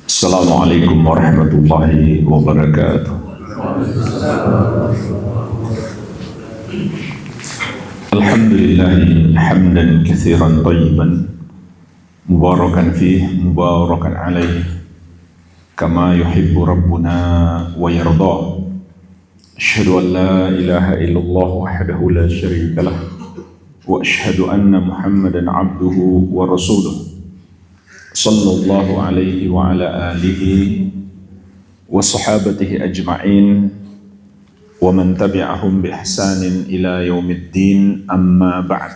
Assalamualaikum warahmatullahi wabarakatuh. Alhamdulillahi hamdan katsiran tayyiban mubarakan fih mubarakan alaih kama yuhibbu rabbuna wa yarda. Asyhadu an la ilaha illallah wahdahu la syarika lah wa asyhadu anna Muhammadan abduhu wa rasuluh. Sallallahu alaihi wa ala alihi wa sahabatihi ajma'in wa man tabi'ahum bi ihsanin ila yaumiddin, amma ba'd.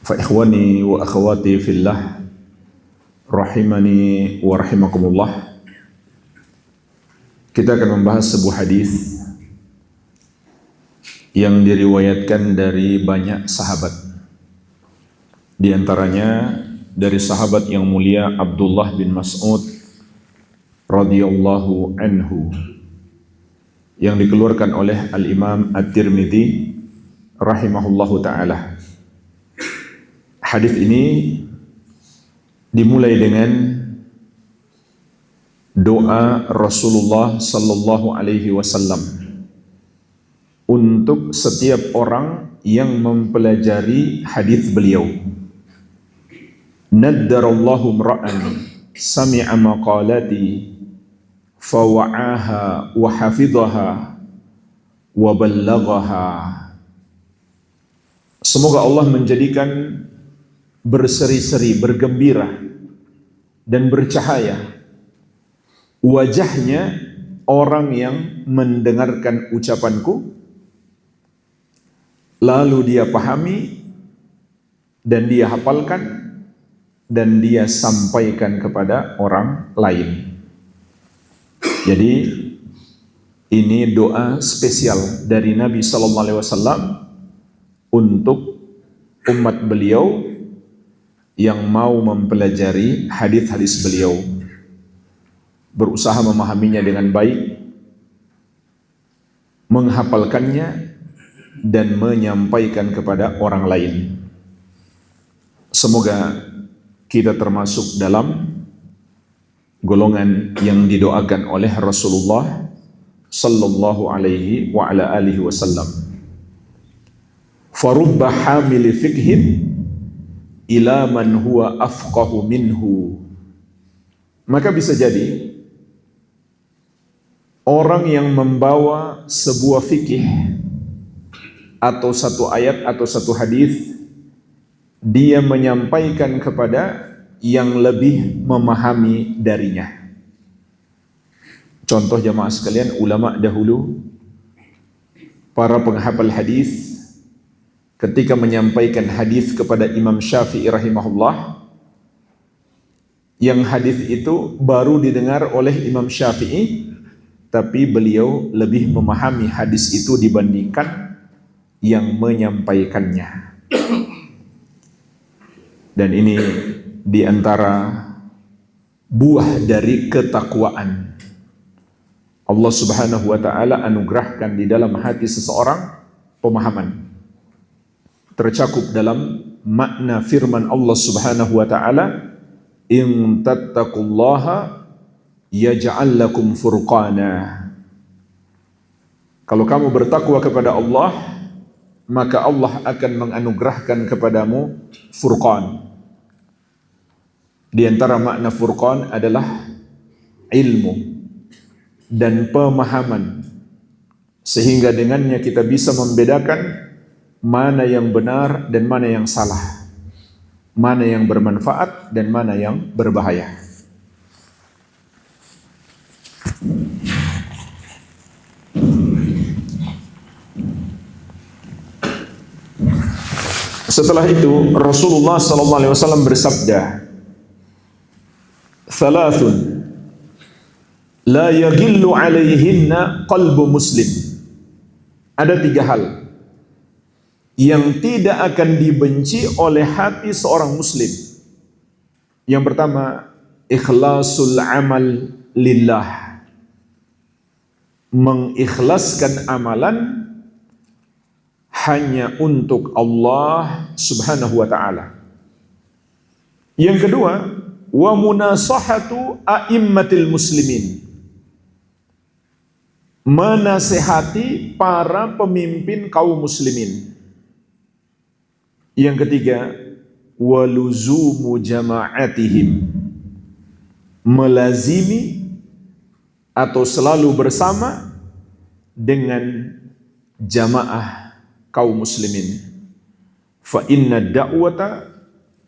Fa ikhwani wa akhwati fillah rahimani wa rahimakumullah. Kita akan membahas sebuah hadis yang diriwayatkan dari banyak sahabat. Di antaranya dari sahabat yang mulia Abdullah bin Mas'ud radhiyallahu anhu, yang dikeluarkan oleh Al-Imam At-Tirmidzi rahimahullahu ta'ala. Hadis ini dimulai dengan doa Rasulullah sallallahu alaihi wasallam untuk setiap orang yang mempelajari hadis beliau. Naddarallahu mra'an sami'a maqalati fawa'aha wa hafidhaha wa ballaghaha. Semoga Allah menjadikan berseri-seri, bergembira dan bercahaya wajahnya orang yang mendengarkan ucapanku, lalu dia pahami dan dia hafalkan dan dia sampaikan kepada orang lain. Jadi ini doa spesial dari Nabi sallallahu alaihi wasallam untuk umat beliau yang mau mempelajari hadis-hadis beliau, berusaha memahaminya dengan baik, menghafalkannya dan menyampaikan kepada orang lain. Semoga kita termasuk dalam golongan yang didoakan oleh Rasulullah sallallahu alaihi wa ala alihi wasallam. Farubba hamili fiqhin ila man huwa afqahu minhu. Maka bisa jadi orang yang membawa sebuah fikih atau satu ayat atau satu hadis, dia menyampaikan kepada yang lebih memahami darinya. Contoh jamaah sekalian, ulama dahulu, para penghafal hadis, ketika menyampaikan hadis kepada Imam Syafi'i rahimahullah, yang hadis itu baru didengar oleh Imam Syafi'i, tapi beliau lebih memahami hadis itu dibandingkan yang menyampaikannya. Dan ini di antara buah dari ketakwaan. Allah Subhanahu wa ta'ala anugerahkan di dalam hati seseorang pemahaman. Tercakup dalam makna firman Allah Subhanahu wa ta'ala, in tattaqullaha yaj'al lakum furqana. Kalau kamu bertakwa kepada Allah, maka Allah akan menganugerahkan kepadamu furqan. Di antara makna furqan adalah ilmu dan pemahaman, sehingga dengannya kita bisa membedakan mana yang benar dan mana yang salah, mana yang bermanfaat dan mana yang berbahaya. Setelah itu Rasulullah sallallahu alaihi wasallam bersabda, "Thalathun la yaghillu alaihinna qalbu muslim." Ada 3 hal yang tidak akan dibenci oleh hati seorang muslim. Yang pertama, ikhlasul amal lillah. Mengikhlaskan amalan hanya untuk Allah Subhanahu wa ta'ala. Yang kedua, wa munasahatu a'immatil muslimin, menasehati para pemimpin kaum muslimin. Yang ketiga, waluzumu jama'atihim, melazimi atau selalu bersama dengan jamaah kaum muslimin. Fa inna da'wata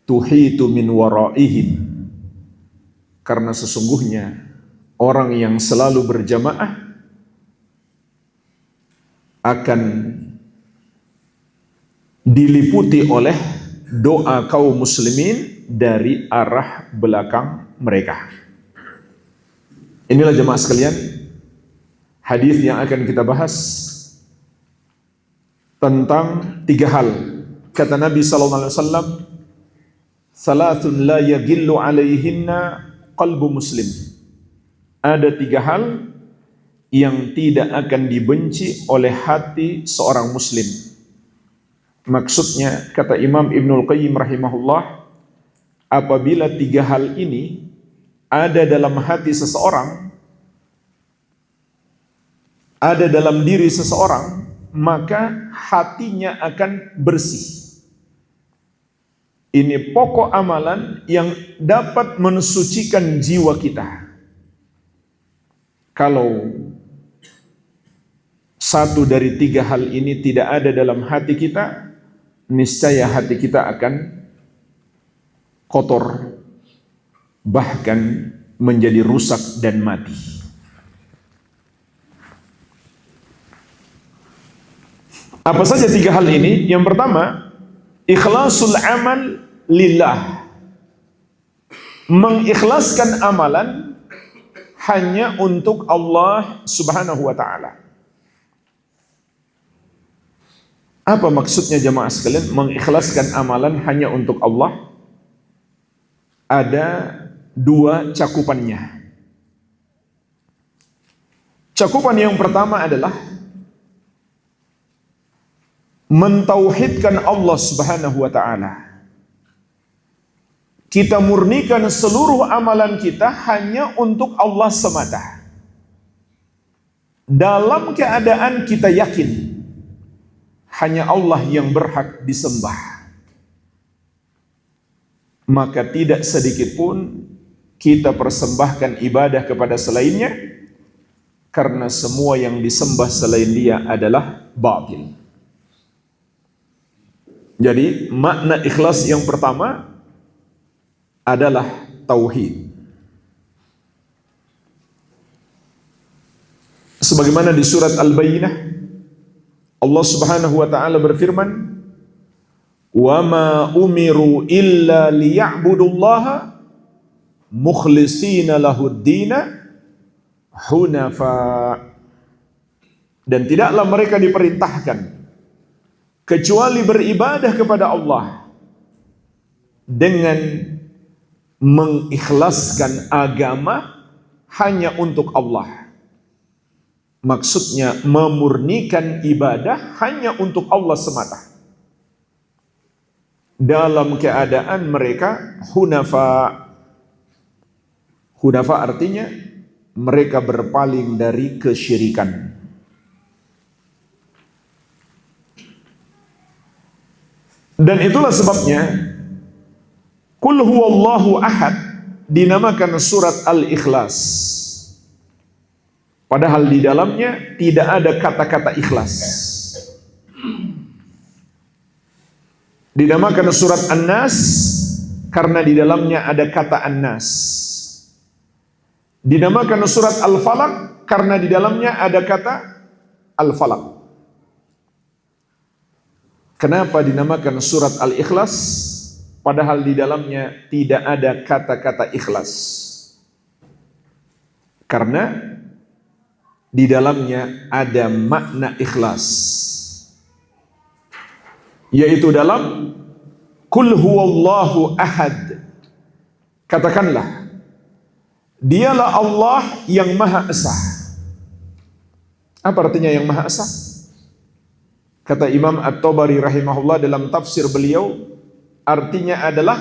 tuhitu min waraihim, karena sesungguhnya orang yang selalu berjamaah akan diliputi oleh doa kaum muslimin dari arah belakang mereka. Inilah jemaah sekalian, hadis yang akan kita bahas tentang 3 hal. Kata Nabi sallallahu alaihi wasallam, "Salatun la yagillu alaihinna qalbu muslim." Ada 3 hal yang tidak akan dibenci oleh hati seorang muslim. Maksudnya, kata Imam Ibnul Qayyim rahimahullah, apabila 3 hal ini ada dalam hati seseorang, ada dalam diri seseorang, maka hatinya akan bersih. Ini pokok amalan yang dapat mensucikan jiwa kita. Kalau 1 dari 3 hal ini tidak ada dalam hati kita, niscaya hati kita akan kotor, bahkan menjadi rusak dan mati. Apa saja 3 hal ini? Yang pertama, ikhlasul amal lillah, mengikhlaskan amalan hanya untuk Allah Subhanahu wa ta'ala. Apa maksudnya jemaah sekalian mengikhlaskan amalan hanya untuk Allah? Ada 2 cakupannya. Cakupan yang pertama adalah mentauhidkan Allah Subhanahu wa ta'ala. Kita murnikan seluruh amalan kita hanya untuk Allah semata. Dalam keadaan kita yakin hanya Allah yang berhak disembah, maka tidak sedikit pun kita persembahkan ibadah kepada selainnya, karena semua yang disembah selain Dia adalah batil. Jadi makna ikhlas yang pertama adalah tauhid. Sebagaimana di surat Al-Bayyinah, Allah Subhanahu wa ta'ala berfirman, "Wa ma umiru illa liya'budullaha mukhlishina lahud-dina hunafa." Dan tidaklah mereka diperintahkan kecuali beribadah kepada Allah dengan mengikhlaskan agama hanya untuk Allah. Maksudnya memurnikan ibadah hanya untuk Allah semata. Dalam keadaan mereka hunafa. Hunafa artinya mereka berpaling dari kesyirikan. Dan itulah sebabnya Qul huwallahu ahad dinamakan surat Al-Ikhlas. Padahal di dalamnya tidak ada kata-kata ikhlas. Dinamakan surat An-Nas karena di dalamnya ada kata An-Nas. Dinamakan surat Al-Falaq karena di dalamnya ada kata Al-Falaq. Kenapa dinamakan surat Al-Ikhlas? Padahal di dalamnya tidak ada kata-kata ikhlas. Karena di dalamnya ada makna ikhlas, yaitu dalam Qul huwallahu ahad. Katakanlah, Dialah Allah yang Maha Esa. Apa artinya yang Maha Esa? Kata Imam At-Tabari rahimahullah dalam tafsir beliau, artinya adalah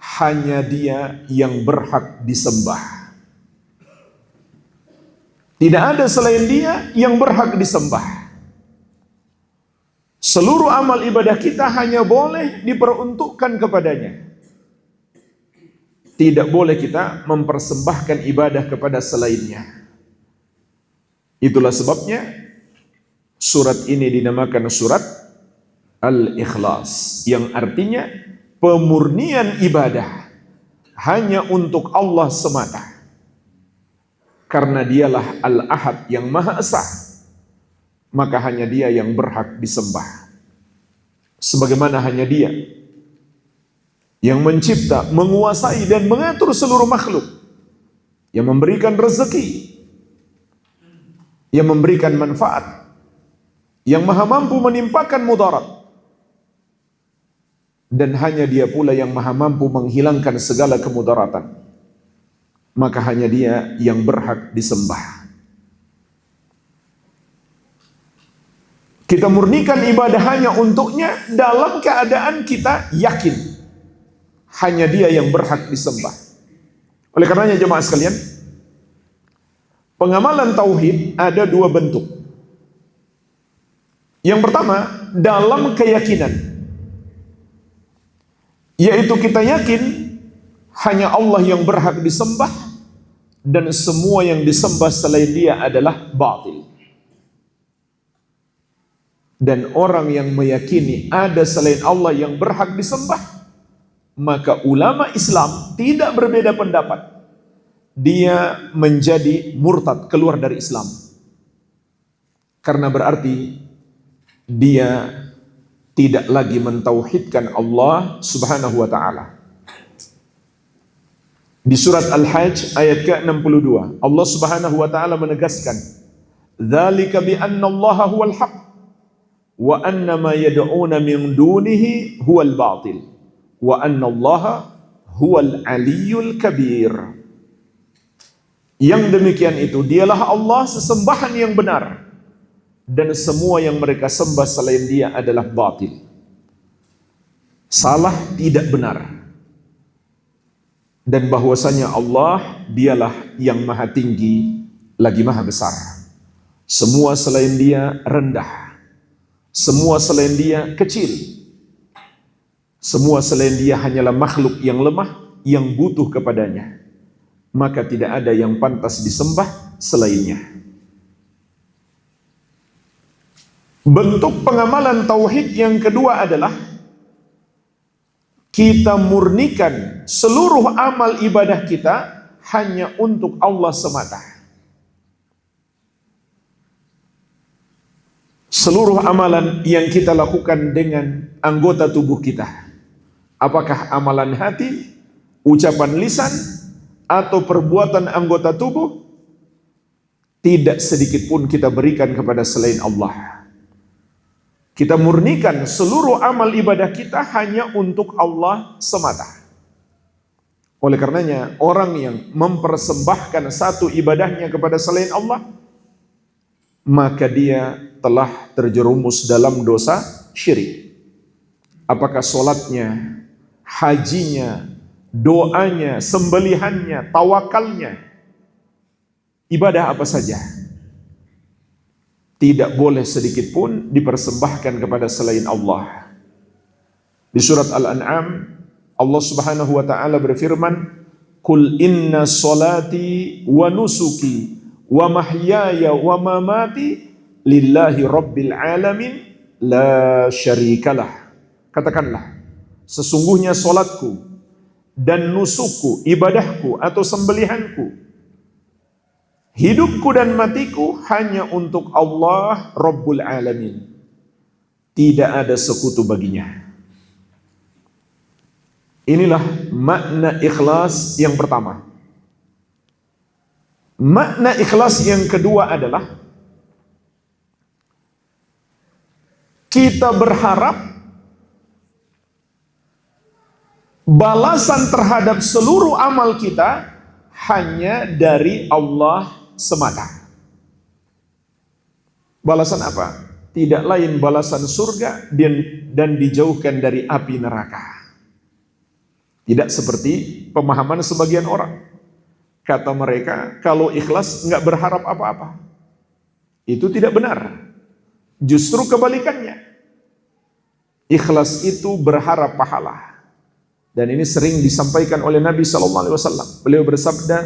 hanya Dia yang berhak disembah. Tidak ada selain Dia yang berhak disembah. Seluruh amal ibadah kita hanya boleh diperuntukkan kepadanya. Tidak boleh kita mempersembahkan ibadah kepada selainnya. Itulah sebabnya surat ini dinamakan surat Al-Ikhlas, yang artinya pemurnian ibadah hanya untuk Allah semata. Karena Dialah Al-Ahad yang Maha Esa, maka hanya Dia yang berhak disembah. Sebagaimana hanya Dia yang mencipta, menguasai dan mengatur seluruh makhluk, yang memberikan rezeki, yang memberikan manfaat, yang maha mampu menimpakan mudarat, dan hanya Dia pula yang maha mampu menghilangkan segala kemudaratan. Maka hanya Dia yang berhak disembah. Kita murnikan ibadah hanya untuknya dalam keadaan kita yakin hanya Dia yang berhak disembah. Oleh karenanya jemaah sekalian, pengamalan tauhid ada dua bentuk. Yang pertama, dalam keyakinan, yaitu kita yakin hanya Allah yang berhak disembah dan semua yang disembah selain Dia adalah batil. Dan orang yang meyakini ada selain Allah yang berhak disembah, maka ulama Islam tidak berbeda pendapat. Dia menjadi murtad, keluar dari Islam. Karena berarti dia tidak lagi mentauhidkan Allah Subhanahu wa taala. Di surat Al-Hajj ayat ke-62, Allah Subhanahu wa taala menegaskan, "Dzalika bi anna Allaha huwal haqq wa anna ma yad'una min dunihi huwal batil wa anna Allaha huwal aliyyul kabir." Yang demikian itu, Dialah Allah sesembahan yang benar, dan semua yang mereka sembah selain Dia adalah batil. Salah, tidak benar. Dan bahwasanya Allah Dialah yang maha tinggi lagi maha besar. Semua selain Dia rendah. Semua selain Dia kecil. Semua selain Dia hanyalah makhluk yang lemah, yang butuh kepadanya. Maka tidak ada yang pantas disembah selainnya. Bentuk pengamalan tauhid yang kedua adalah kita murnikan seluruh amal ibadah kita hanya untuk Allah semata. Seluruh amalan yang kita lakukan dengan anggota tubuh kita, apakah amalan hati, ucapan lisan, atau perbuatan anggota tubuh, tidak sedikit pun kita berikan kepada selain Allah. Kita murnikan seluruh amal ibadah kita hanya untuk Allah semata. Oleh karenanya, orang yang mempersembahkan satu ibadahnya kepada selain Allah, maka dia telah terjerumus dalam dosa syirik. Apakah sholatnya, hajinya, doanya, sembelihannya, tawakalnya, ibadah apa saja, tidak boleh sedikit pun dipersembahkan kepada selain Allah. Di surat Al-An'am, Allah Subhanahu wa taala berfirman, "Qul inna sholati wa nusuki wa mahyaya wa mamati lillahi rabbil alamin la syarikalah." Katakanlah, sesungguhnya solatku dan nusukku, ibadahku atau sembelihanku, hidupku dan matiku hanya untuk Allah Rabbul Alamin. Tidak ada sekutu baginya. Inilah makna ikhlas yang pertama. Makna ikhlas yang kedua adalah kita berharap balasan terhadap seluruh amal kita hanya dari Allah semata. Balasan apa? Tidak lain balasan surga dan dijauhkan dari api neraka. Tidak seperti pemahaman sebagian orang. Kata mereka, kalau ikhlas nggak berharap apa-apa. Itu tidak benar. Justru kebalikannya. Ikhlas itu berharap pahala. Dan ini sering disampaikan oleh Nabi SAW. Beliau bersabda,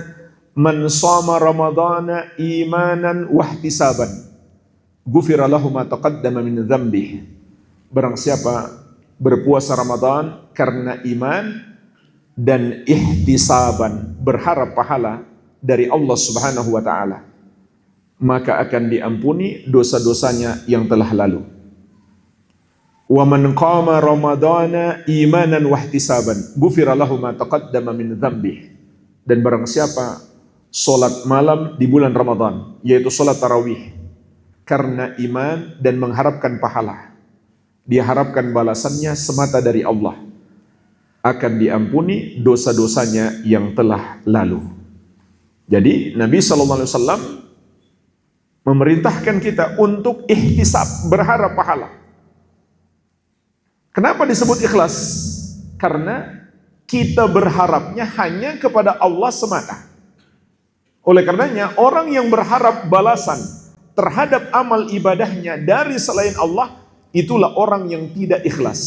"Man shama Ramadana imanan wahtisaban, ghufira lahu ma taqaddama min dzambihi." Barang siapa berpuasa Ramadan karena iman dan ihtisaban, berharap pahala dari Allah Subhanahu wa taala, maka akan diampuni dosa-dosanya yang telah lalu. Wa man qama ramadana imanan wahtisaban, ghufira lahu ma taqaddama min dzambihi. Dan barang siapa salat malam di bulan Ramadan, yaitu salat tarawih, karena iman dan mengharapkan pahala, dia harapkan balasannya semata dari Allah, akan diampuni dosa-dosanya yang telah lalu. Jadi Nabi SAW memerintahkan kita untuk ihtisab, berharap pahala. Kenapa disebut ikhlas? Karena kita berharapnya hanya kepada Allah semata. Oleh karenanya orang yang berharap balasan terhadap amal ibadahnya dari selain Allah, itulah orang yang tidak ikhlas.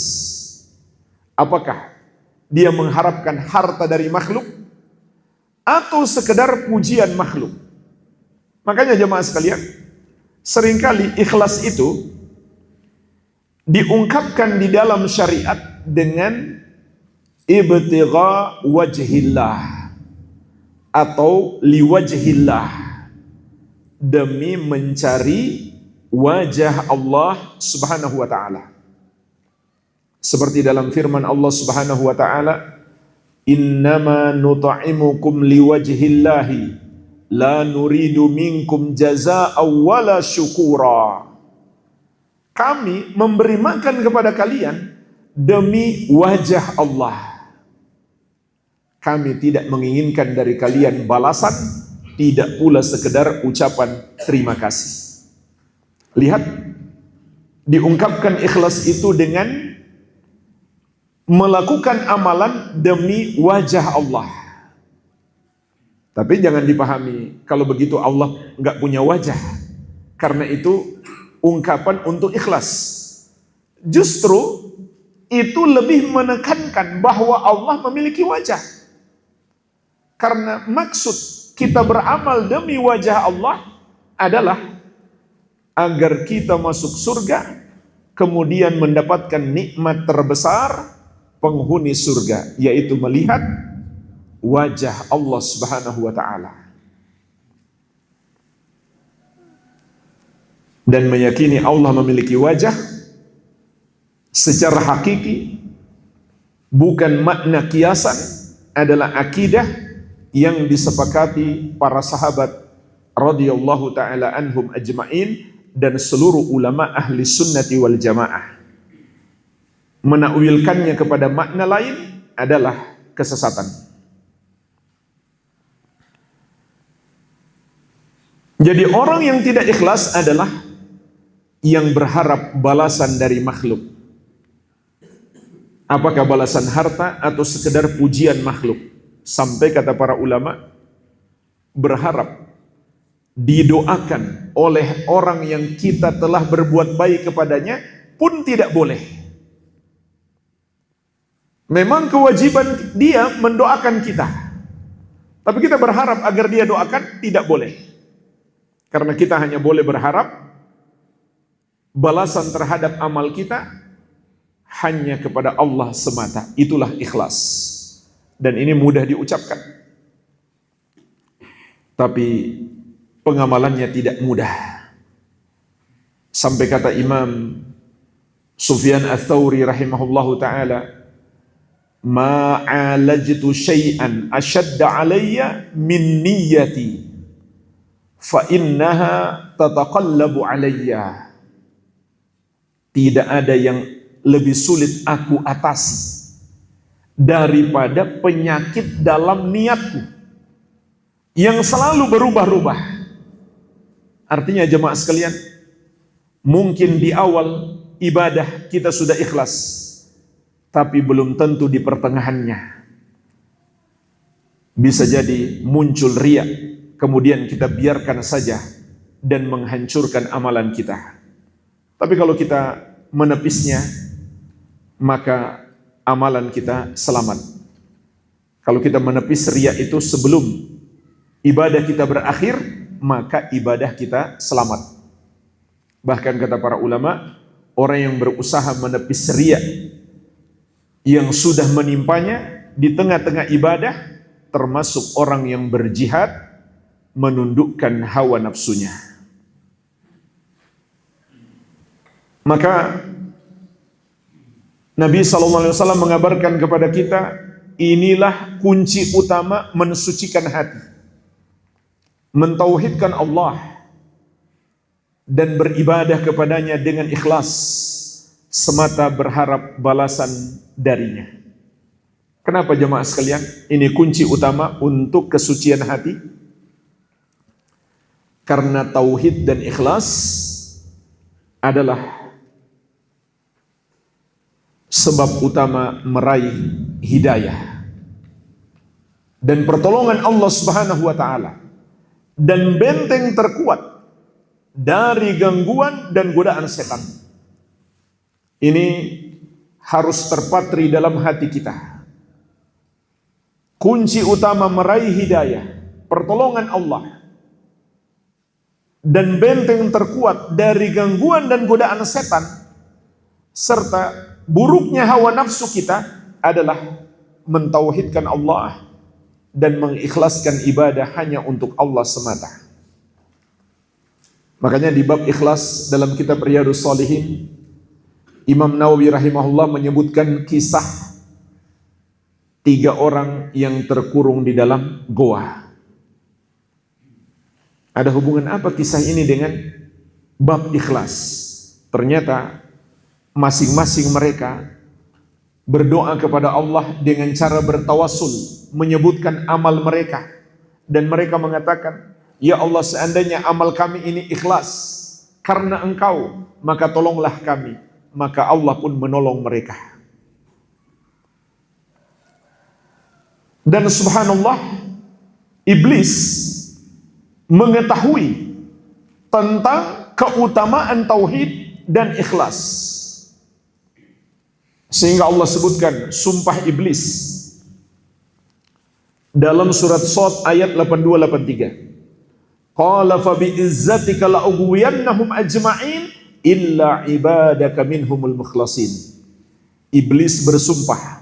Apakah dia mengharapkan harta dari makhluk atau sekedar pujian makhluk? Makanya jemaah sekalian, seringkali ikhlas itu diungkapkan di dalam syariat dengan ibtigha wajhillah atau liwajhillah, demi mencari wajah Allah Subhanahu wa taala. Seperti dalam firman Allah Subhanahu wa taala, "Innama nut'imukum liwajhillahi la nuridu minkum jazaa'an wala syukura." Kami memberi makan kepada kalian demi wajah Allah. Kami tidak menginginkan dari kalian balasan, tidak pula sekedar ucapan terima kasih. Lihat, diungkapkan ikhlas itu dengan melakukan amalan demi wajah Allah. Tapi jangan dipahami kalau begitu Allah nggak punya wajah. Karena itu ungkapan untuk ikhlas. Justru itu lebih menekankan bahwa Allah memiliki wajah. Karena maksud kita beramal demi wajah Allah adalah agar kita masuk surga, kemudian mendapatkan nikmat terbesar penghuni surga, yaitu melihat wajah Allah Subhanahu wa taala. Dan meyakini Allah memiliki wajah secara hakiki, bukan makna kiasan, adalah akidah yang disepakati para sahabat radhiyallahu taala anhum ajma'in dan seluruh ulama ahli sunnati wal jamaah. Menakwilkannya kepada makna lain adalah kesesatan. Jadi orang yang tidak ikhlas adalah yang berharap balasan dari makhluk. Apakah balasan harta atau sekedar pujian makhluk? Sampai kata para ulama, berharap didoakan oleh orang yang kita telah berbuat baik kepadanya pun tidak boleh. Memang kewajiban dia mendoakan kita, tapi kita berharap agar dia doakan tidak boleh. Karena kita hanya boleh berharap balasan terhadap amal kita hanya kepada Allah semata. Itulah ikhlas. Dan ini mudah diucapkan, tapi pengamalannya tidak mudah. Sampai kata Imam Sufyan Ats-Tsauri rahimahullahu ta'ala, "Ma'alajtu syai'an ashadda alayya min niyyati fa innaha tataqallabu alayya." Tidak ada yang lebih sulit aku atasi daripada penyakit dalam niatku yang selalu berubah-ubah. Artinya jemaah sekalian, mungkin di awal ibadah kita sudah ikhlas, tapi belum tentu di pertengahannya. bisa jadi muncul riya, kemudian kita biarkan saja dan menghancurkan amalan kita. Tapi kalau kita menepisnya, maka amalan kita selamat. Kalau kita menepis riya itu sebelum ibadah kita berakhir, maka ibadah kita selamat. Bahkan kata para ulama, orang yang berusaha menepis riya yang sudah menimpanya di tengah-tengah ibadah, termasuk orang yang berjihad menundukkan hawa nafsunya. Maka Nabi SAW mengabarkan kepada kita, inilah kunci utama mensucikan hati, mentauhidkan Allah dan beribadah kepadanya dengan ikhlas, semata berharap balasan darinya. Kenapa jemaah sekalian? Ini kunci utama untuk kesucian hati. Karena tauhid dan ikhlas adalah sebab utama meraih hidayah dan pertolongan Allah Subhanahu wa taala, dan benteng terkuat dari gangguan dan godaan setan. Ini harus terpatri dalam hati kita. Kunci utama meraih hidayah, pertolongan Allah, dan benteng terkuat dari gangguan dan godaan setan, serta buruknya hawa nafsu kita adalah mentauhidkan Allah dan mengikhlaskan ibadah hanya untuk Allah semata. Makanya di bab ikhlas dalam kitab Riyadhus Shalihin, Imam Nawawi rahimahullah menyebutkan kisah 3 orang yang terkurung di dalam goa. Ada hubungan apa kisah ini dengan bab ikhlas? Ternyata masing-masing mereka berdoa kepada Allah dengan cara bertawassul, menyebutkan amal mereka, dan mereka mengatakan, ya Allah, seandainya amal kami ini ikhlas karena Engkau, maka tolonglah kami. Maka Allah pun menolong mereka. Dan subhanallah, iblis mengetahui tentang keutamaan tauhid dan ikhlas, sehingga Allah sebutkan sumpah iblis dalam surat Shad ayat 82-83. Qala fa bi izzatika la ughwiyannahum ajma'in illa ibadaka minhumul mukhlasin. Iblis bersumpah,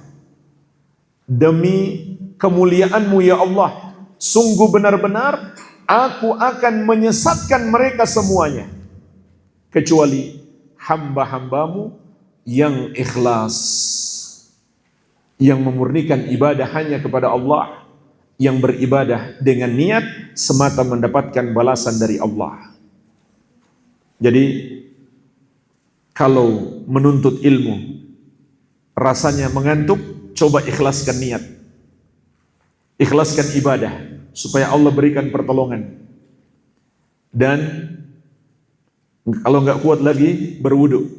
demi kemuliaanmu ya Allah, sungguh benar-benar aku akan menyesatkan mereka semuanya, kecuali hamba-hambamu yang ikhlas, yang memurnikan ibadah hanya kepada Allah, yang beribadah dengan niat semata mendapatkan balasan dari Allah. Jadi kalau menuntut ilmu rasanya mengantuk, coba ikhlaskan niat, ikhlaskan ibadah supaya Allah berikan pertolongan. Dan kalau nggak kuat lagi, berwudu.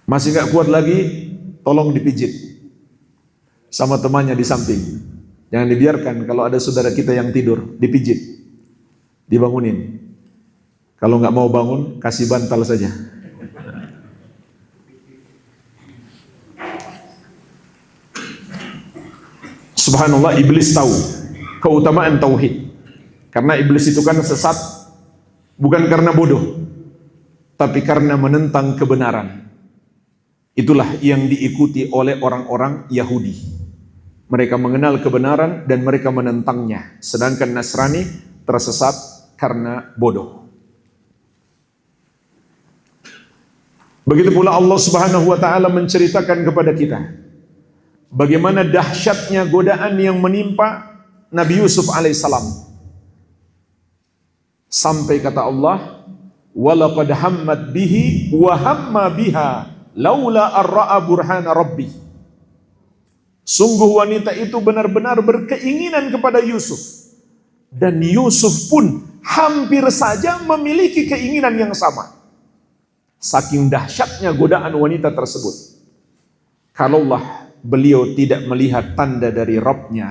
Masih nggak kuat lagi, tolong dipijit sama temannya di samping. Jangan dibiarkan kalau ada saudara kita yang tidur, dipijit, dibangunin. Kalau nggak mau bangun, kasih bantal saja. Subhanallah, iblis tahu keutamaan tauhid. Karena iblis itu kan sesat bukan karena bodoh, tapi karena menentang kebenaran. Itulah yang diikuti oleh orang-orang Yahudi. Mereka mengenal kebenaran dan mereka menentangnya. Sedangkan Nasrani tersesat karena bodoh. Begitu pula Allah Subhanahu wa taala menceritakan kepada kita bagaimana dahsyatnya godaan yang menimpa Nabi Yusuf alaihissalam. Sampai kata Allah, walaqad hammat bihi wa hamma biha laula ar-ra'a burhana rabbi. Sungguh wanita itu benar-benar berkeinginan kepada Yusuf, dan Yusuf pun hampir saja memiliki keinginan yang sama. Saking dahsyatnya godaan wanita tersebut. Kalaulah beliau tidak melihat tanda dari Rabb-Nya.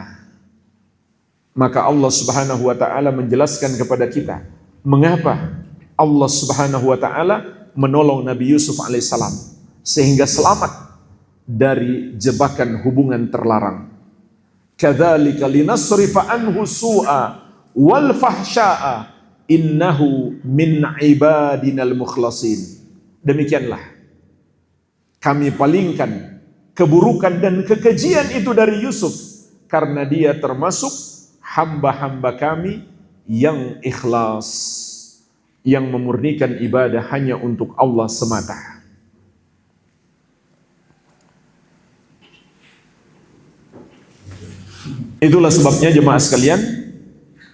Maka Allah Subhanahu wa taala menjelaskan kepada kita mengapa Allah Subhanahu wa taala menolong Nabi Yusuf alaihissalam sehingga selamat dari jebakan hubungan terlarang. Kadzalika linasrifa anhu su'a wal fahsya'a innahu min ibadinal mukhlasin. Demikianlah kami palingkan keburukan dan kekejian itu dari Yusuf karena dia termasuk hamba-hamba kami yang ikhlas, yang memurnikan ibadah hanya untuk Allah semata. Itulah sebabnya jemaah sekalian,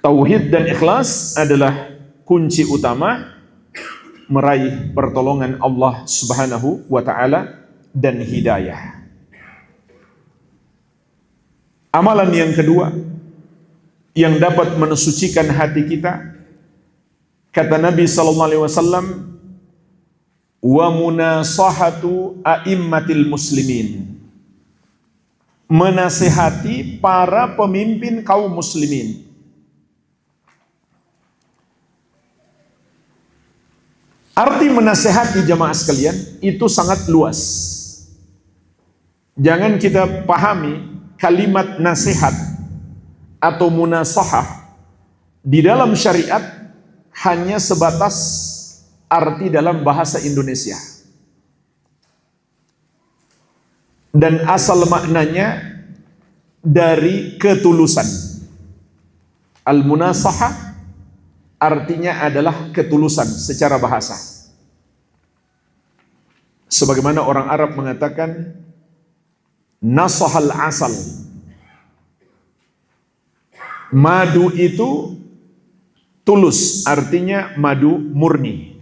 tauhid dan ikhlas adalah kunci utama meraih pertolongan Allah Subhanahu wa taala dan hidayah. Amalan yang kedua yang dapat mensucikan hati kita, kata Nabi sallallahu alaihi wasallam, wa munasahatu a'immatil muslimin, menasihati para pemimpin kaum muslimin. Arti menasihati jamaah sekalian itu sangat luas. Jangan kita pahami kalimat nasihat atau munasahah di dalam syariat hanya sebatas arti dalam bahasa Indonesia. Dan asal maknanya dari ketulusan. Al-munasahah artinya adalah ketulusan secara bahasa. Sebagaimana orang Arab mengatakan nasahal asal. Madu itu tulus, artinya madu murni.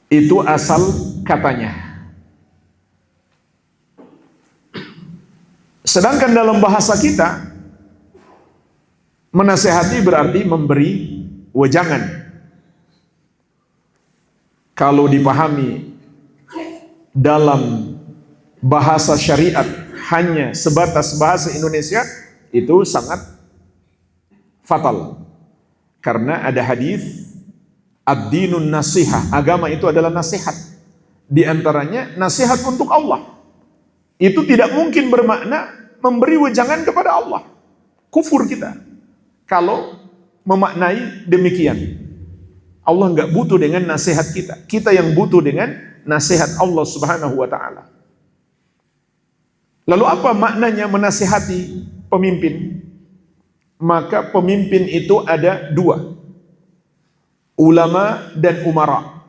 Itu asal katanya. Sedangkan dalam bahasa kita, menasehati berarti memberi wejangan. Kalau dipahami dalam bahasa syariat hanya sebatas bahasa Indonesia, itu sangat fatal. Karena ada hadis ad-dinun nasihah, agama itu adalah nasihat. Di antaranya nasihat untuk Allah. Itu tidak mungkin bermakna memberi wejangan kepada Allah. Kufur kita kalau memaknai demikian. Allah enggak butuh dengan nasihat kita. Kita yang butuh dengan nasihat Allah Subhanahu wa taala. Lalu apa maknanya menasihati pemimpin? Maka pemimpin itu ada dua, ulama dan umara.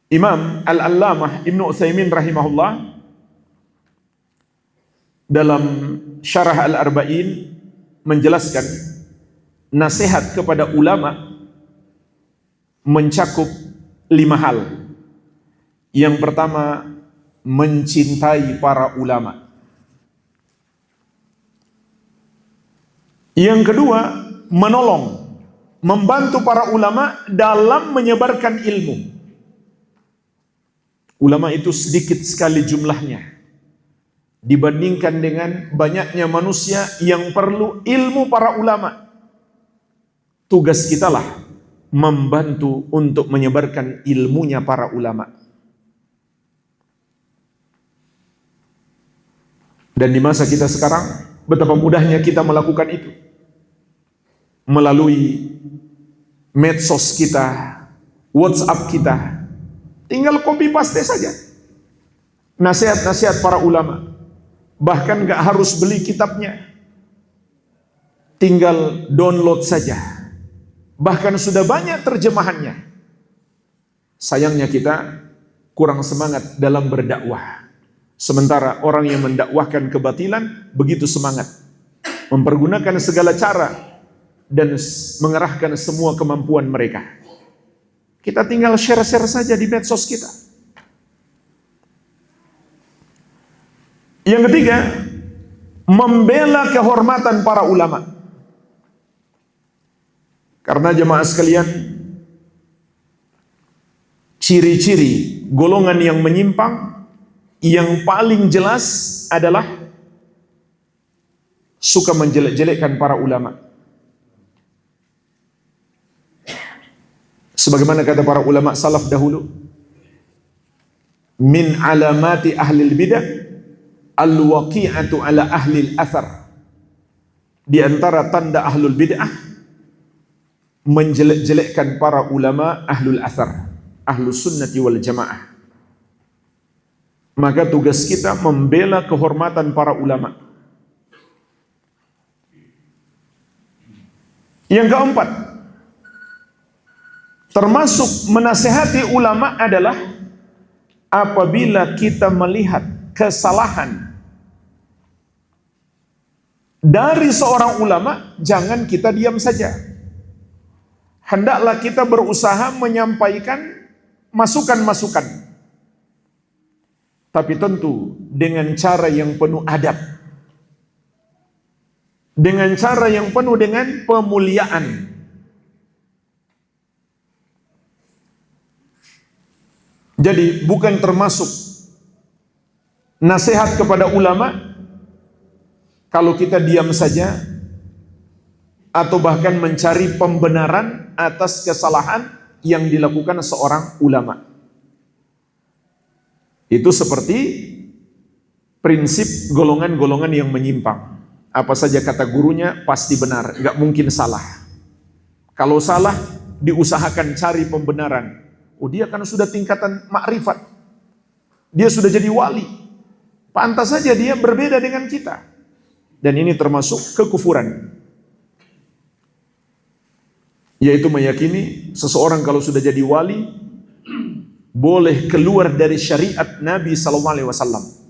Imam Al-Allamah Ibnu Utsaimin rahimahullah dalam Syarah Al-Arba'in menjelaskan nasihat kepada ulama mencakup 5 hal. Yang pertama, mencintai para ulama. Yang kedua, menolong, membantu para ulama dalam menyebarkan ilmu. Ulama itu sedikit sekali jumlahnya dibandingkan dengan banyaknya manusia yang perlu ilmu para ulama. Tugas kitalah membantu untuk menyebarkan ilmunya para ulama. Dan di masa kita sekarang, betapa mudahnya kita melakukan itu. Melalui medsos kita, WhatsApp kita, tinggal copy paste saja nasihat-nasihat para ulama. Bahkan gak harus beli kitabnya, tinggal download saja. Bahkan sudah banyak terjemahannya. Sayangnya kita kurang semangat dalam berdakwah. Sementara orang yang mendakwahkan kebatilan begitu semangat, mempergunakan segala cara dan mengerahkan semua kemampuan mereka. Kita tinggal share-share saja di medsos kita. Yang ketiga, membela kehormatan para ulama. Karena jemaah sekalian, ciri-ciri golongan yang menyimpang yang paling jelas adalah suka menjelek-jelekkan para ulama. Sebagaimana kata para ulama salaf dahulu, min alamati ahlil bidah al-waqi'atu ala ahlil athar. Di antara tanda ahlul bid'ah menjelek-jelekkan para ulama ahlul athar, ahlus sunnati wal jamaah. Maka tugas kita membela kehormatan para ulama. Yang keempat, termasuk menasehati ulama adalah apabila kita melihat kesalahan dari seorang ulama, jangan kita diam saja. Hendaklah kita berusaha menyampaikan masukan-masukan. Tapi tentu dengan cara yang penuh adab. Dengan cara yang penuh dengan pemuliaan. Jadi bukan termasuk nasihat kepada ulama kalau kita diam saja atau bahkan mencari pembenaran atas kesalahan yang dilakukan seorang ulama. Itu seperti prinsip golongan-golongan yang menyimpang. Apa saja kata gurunya pasti benar, nggak mungkin salah. Kalau salah, diusahakan cari pembenaran. Oh, dia kan sudah tingkatan makrifat. Dia sudah jadi wali. Pantas saja dia berbeda dengan kita. Dan ini termasuk kekufuran. Yaitu meyakini seseorang kalau sudah jadi wali boleh keluar dari syariat Nabi SAW.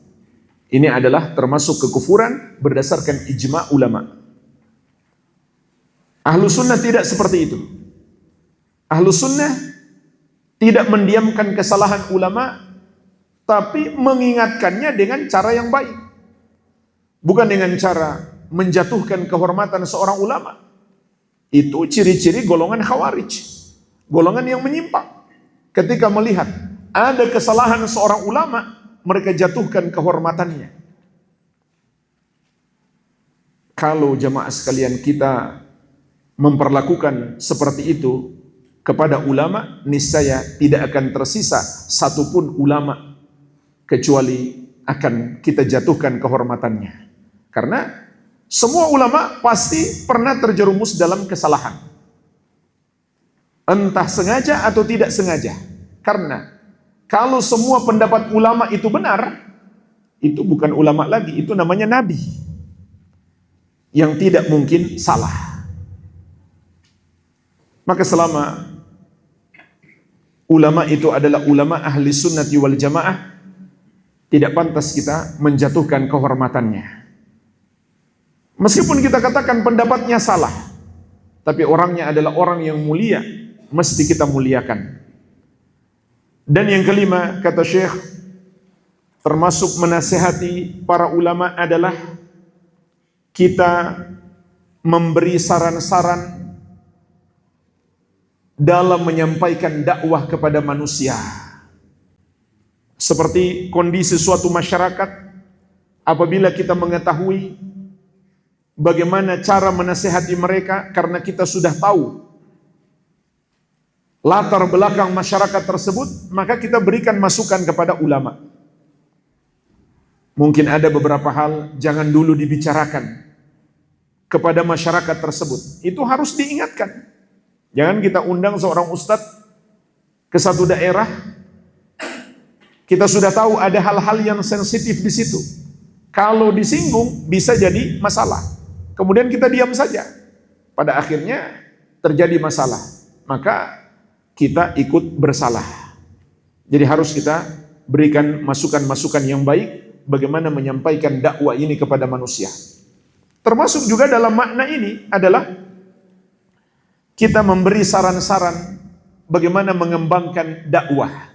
Ini adalah termasuk kekufuran berdasarkan ijma' ulama. Ahlus sunnah tidak seperti itu. Ahlus sunnah tidak mendiamkan kesalahan ulama, tapi mengingatkannya dengan cara yang baik. Bukan dengan cara menjatuhkan kehormatan seorang ulama. Itu ciri-ciri golongan khawarij. Golongan yang menyimpang. Ketika melihat ada kesalahan seorang ulama, mereka jatuhkan kehormatannya. Kalau jamaah sekalian kita memperlakukan seperti itu kepada ulama, niscaya tidak akan tersisa satupun ulama kecuali akan kita jatuhkan kehormatannya. Karena semua ulama pasti pernah terjerumus dalam kesalahan. Entah sengaja atau tidak sengaja. Karena kalau semua pendapat ulama itu benar, itu bukan ulama lagi, itu namanya nabi. Yang tidak mungkin salah. Maka selama ulama itu adalah ulama ahli sunnati wal jamaah, tidak pantas kita menjatuhkan kehormatannya. Meskipun kita katakan pendapatnya salah, tapi orangnya adalah orang yang mulia, mesti kita muliakan. Dan yang kelima, kata Syekh, termasuk menasihati para ulama adalah kita memberi saran-saran dalam menyampaikan dakwah kepada manusia. Seperti kondisi suatu masyarakat, apabila kita mengetahui bagaimana cara menasihati mereka, karena kita sudah tahu latar belakang masyarakat tersebut, maka kita berikan masukan kepada ulama. Mungkin ada beberapa hal jangan dulu dibicarakan kepada masyarakat tersebut. Itu harus diingatkan. Jangan kita undang seorang ustadz ke satu daerah, kita sudah tahu ada hal-hal yang sensitif di situ. Kalau disinggung bisa jadi masalah. Kemudian kita diam saja. Pada akhirnya terjadi masalah. Maka kita ikut bersalah. Jadi harus kita berikan masukan-masukan yang baik bagaimana menyampaikan dakwah ini kepada manusia. Termasuk juga dalam makna ini adalah kita memberi saran-saran bagaimana mengembangkan dakwah.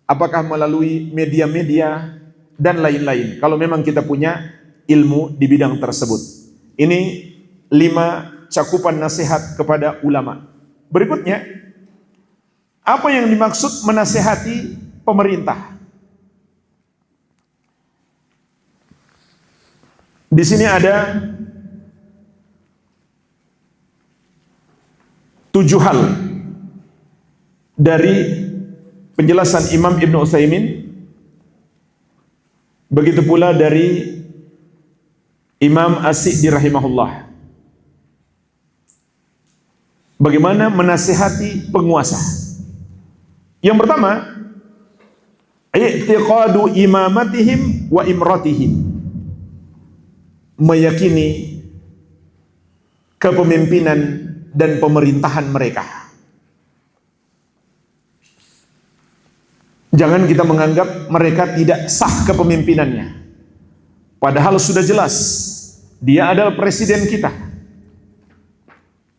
Apakah melalui media-media dan lain-lain. Kalau memang kita punya ilmu di bidang tersebut. Ini 5 cakupan nasihat kepada ulama. Berikutnya, Apa yang dimaksud menasehati pemerintah? Di sini ada 7 hal dari penjelasan Imam Ibn Utsaimin, begitu pula dari Imam As-Sa'di rahimahullah. Bagaimana menasihati penguasa? Yang pertama, i'tiqadu imamatihim wa imratihim. Meyakini kepemimpinan dan pemerintahan mereka. Jangan kita menganggap mereka tidak sah kepemimpinannya. Padahal sudah jelas dia adalah presiden kita.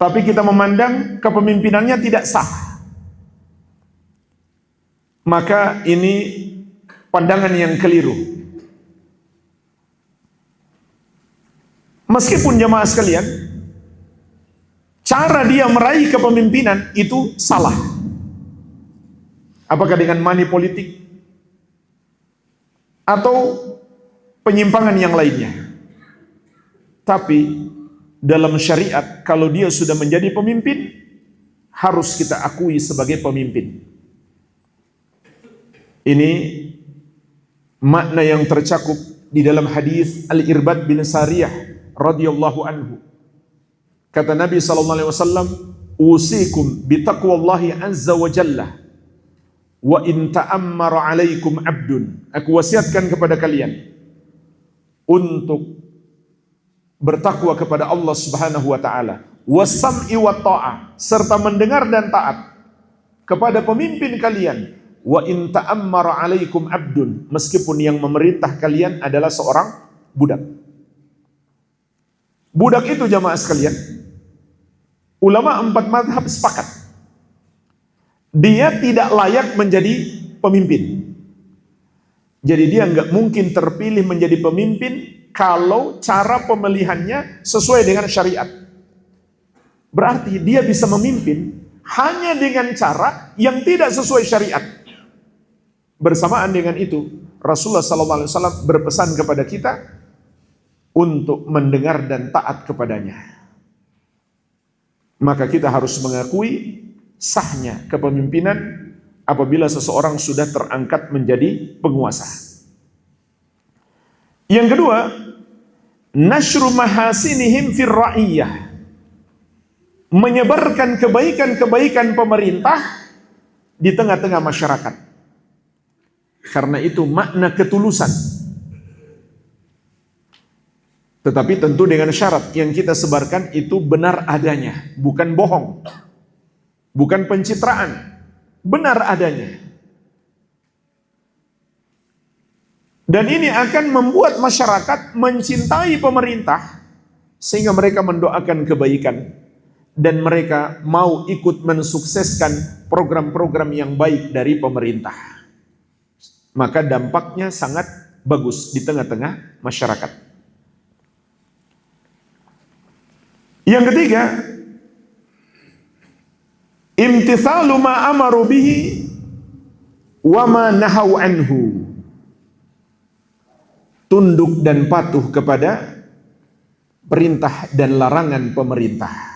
Tapi kita memandang kepemimpinannya tidak sah. Maka ini pandangan yang keliru. Meskipun jamaah sekalian, cara dia meraih kepemimpinan itu salah. Apakah dengan money politik atau penyimpangan yang lainnya. Tapi dalam syariat, kalau dia sudah menjadi pemimpin, harus kita akui sebagai pemimpin. Ini makna yang tercakup di dalam hadis Al-Irbad bin Sariyah radhiyallahu anhu. Kata Nabi SAW, usikum bitaqwallahi azza wa jalla wa in ta'ammara alaikum abdun. Aku wasiatkan kepada kalian untuk bertakwa kepada Allah Subhanahu wa taala, wasam'i wa ta'ah, serta mendengar dan taat kepada pemimpin kalian. Wa in ta'ammara alaikum abdun, meskipun yang memerintah kalian adalah seorang budak. Budak itu jamaah sekalian, ulama 4 mazhab sepakat, dia tidak layak menjadi pemimpin. Jadi dia nggak mungkin terpilih menjadi pemimpin kalau cara pemilihannya sesuai dengan syariat. Berarti dia bisa memimpin hanya dengan cara yang tidak sesuai syariat. Bersamaan dengan itu, Rasulullah SAW berpesan kepada kita untuk mendengar dan taat kepadanya. Maka kita harus mengakui sahnya kepemimpinan apabila seseorang sudah terangkat menjadi penguasa. Yang kedua, nashru mahasinihim fir ra'iyah. Menyebarkan kebaikan-kebaikan pemerintah di tengah-tengah masyarakat. Karena itu makna ketulusan. Tetapi tentu dengan syarat yang kita sebarkan itu benar adanya, bukan bohong, bukan pencitraan, benar adanya. Dan ini akan membuat masyarakat mencintai pemerintah sehingga mereka mendoakan kebaikan dan mereka mau ikut mensukseskan program-program yang baik dari pemerintah. Maka dampaknya sangat bagus di tengah-tengah masyarakat. Yang ketiga, imtithalu ma amaru bihi wa ma nahau anhu. Tunduk dan patuh kepada perintah dan larangan pemerintah.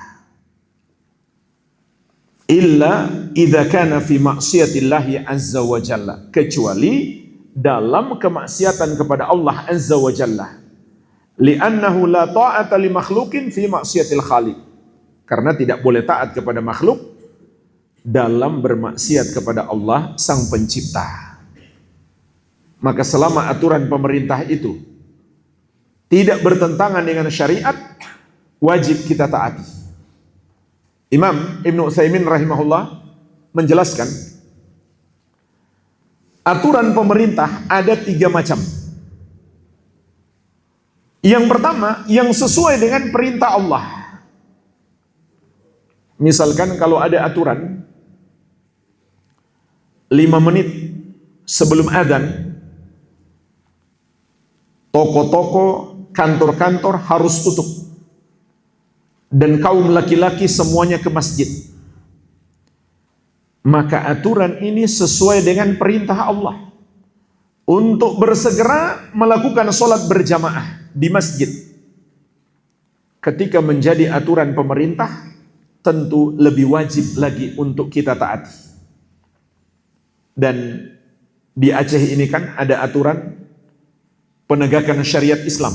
Illa idza kana fi ma'siyatillahi azza wa jalla, kecuali dalam kemaksiatan kepada Allah azza wa jalla. Li'annahu la ta'ata li makhluqin fi ma'siyatil khaliq. Karena tidak boleh taat kepada makhluk dalam bermaksiat kepada Allah sang pencipta. Maka selama aturan pemerintah itu tidak bertentangan dengan syariat, wajib kita taati. Imam Ibn Utsaimin rahimahullah menjelaskan aturan pemerintah ada 3 macam. Yang pertama, yang sesuai dengan perintah Allah. Misalkan kalau ada aturan 5 menit sebelum adzan, toko-toko, kantor-kantor harus tutup. Dan kaum laki-laki semuanya ke masjid. Maka aturan ini sesuai dengan perintah Allah untuk bersegera melakukan sholat berjamaah di masjid. Ketika menjadi aturan pemerintah, tentu lebih wajib lagi untuk kita taati. Dan di Aceh ini kan ada aturan penegakan syariat Islam.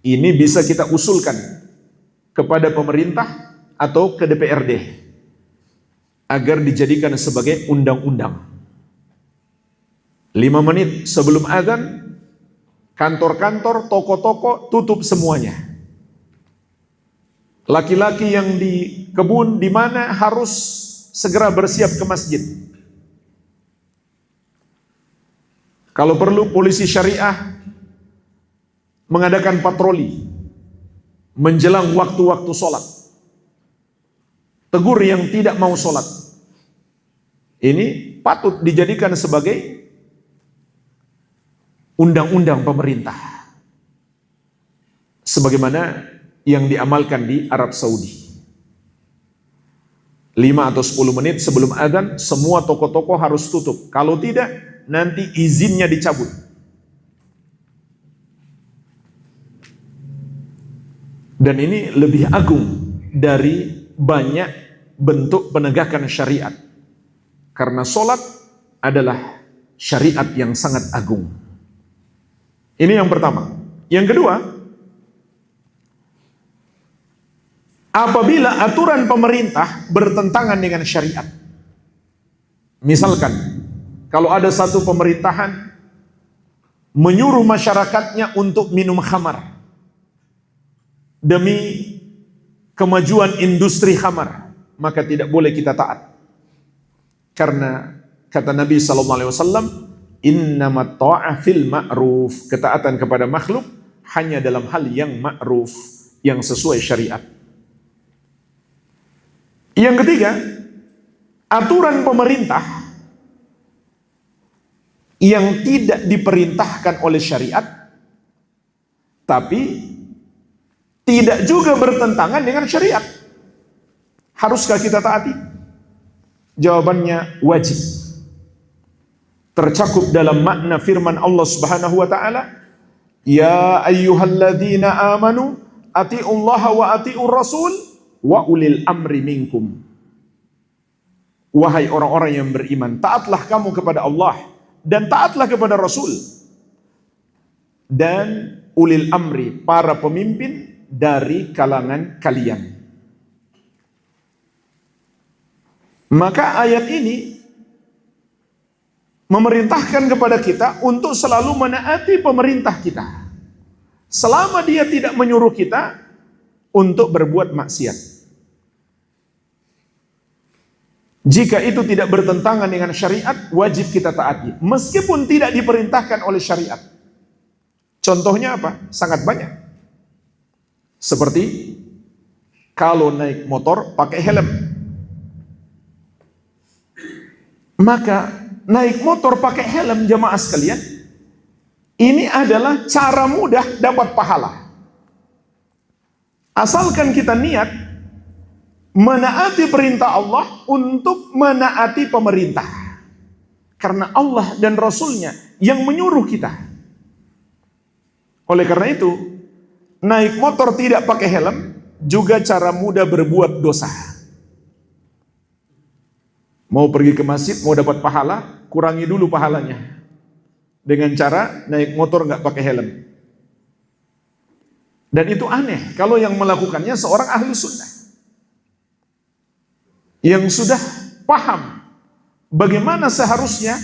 Ini bisa kita usulkan kepada pemerintah atau ke DPRD agar dijadikan sebagai undang-undang. 5 menit sebelum azan, kantor-kantor, toko-toko tutup semuanya. Laki-laki yang di kebun di mana harus segera bersiap ke masjid. Kalau perlu polisi syariah mengadakan patroli menjelang waktu-waktu sholat. Tegur yang tidak mau sholat. Ini patut dijadikan sebagai undang-undang pemerintah, sebagaimana yang diamalkan di Arab Saudi. 5 atau 10 menit sebelum adzan semua toko-toko harus tutup. Kalau tidak, nanti izinnya dicabut. Dan ini lebih agung dari banyak bentuk penegakan syariat, karena sholat adalah syariat yang sangat agung. Ini yang pertama. Yang kedua, apabila aturan pemerintah bertentangan dengan syariat. Misalkan, kalau ada satu pemerintahan menyuruh masyarakatnya untuk minum khamar demi kemajuan industri khamar, maka tidak boleh kita taat. Karena kata Nabi SAW, innamat ta'ah fil ma'ruf, ketaatan kepada makhluk hanya dalam hal yang ma'ruf, yang sesuai syariat. Yang ketiga, aturan pemerintah yang tidak diperintahkan oleh syariat tapi tidak juga bertentangan dengan syariat, haruskah kita taati? Jawabannya wajib. Tercakup dalam makna firman Allah Subhanahu wa taala, ya ayyuhalladzina amanu atiullaha wa atiur rasul wa ulil amri minkum. Wahai orang-orang yang beriman, taatlah kamu kepada Allah dan taatlah kepada Rasul dan ulil amri, para pemimpin dari kalangan kalian. Maka ayat ini memerintahkan kepada kita untuk selalu menaati pemerintah kita, selama dia tidak menyuruh kita untuk berbuat maksiat. Jika itu tidak bertentangan dengan syariat, wajib kita taati, meskipun tidak diperintahkan oleh syariat. Contohnya apa? Sangat banyak. Seperti kalau naik motor pakai helm. Maka naik motor pakai helm, jamaah sekalian, ini adalah cara mudah dapat pahala. Asalkan kita niat menaati perintah Allah untuk menaati pemerintah, karena Allah dan Rasulnya yang menyuruh kita. Oleh karena itu, naik motor tidak pakai helm juga cara mudah berbuat dosa. Mau pergi ke masjid, mau dapat pahala, kurangi dulu pahalanya dengan cara naik motor nggak pakai helm. Dan itu aneh kalau yang melakukannya seorang ahli sunnah yang sudah paham bagaimana seharusnya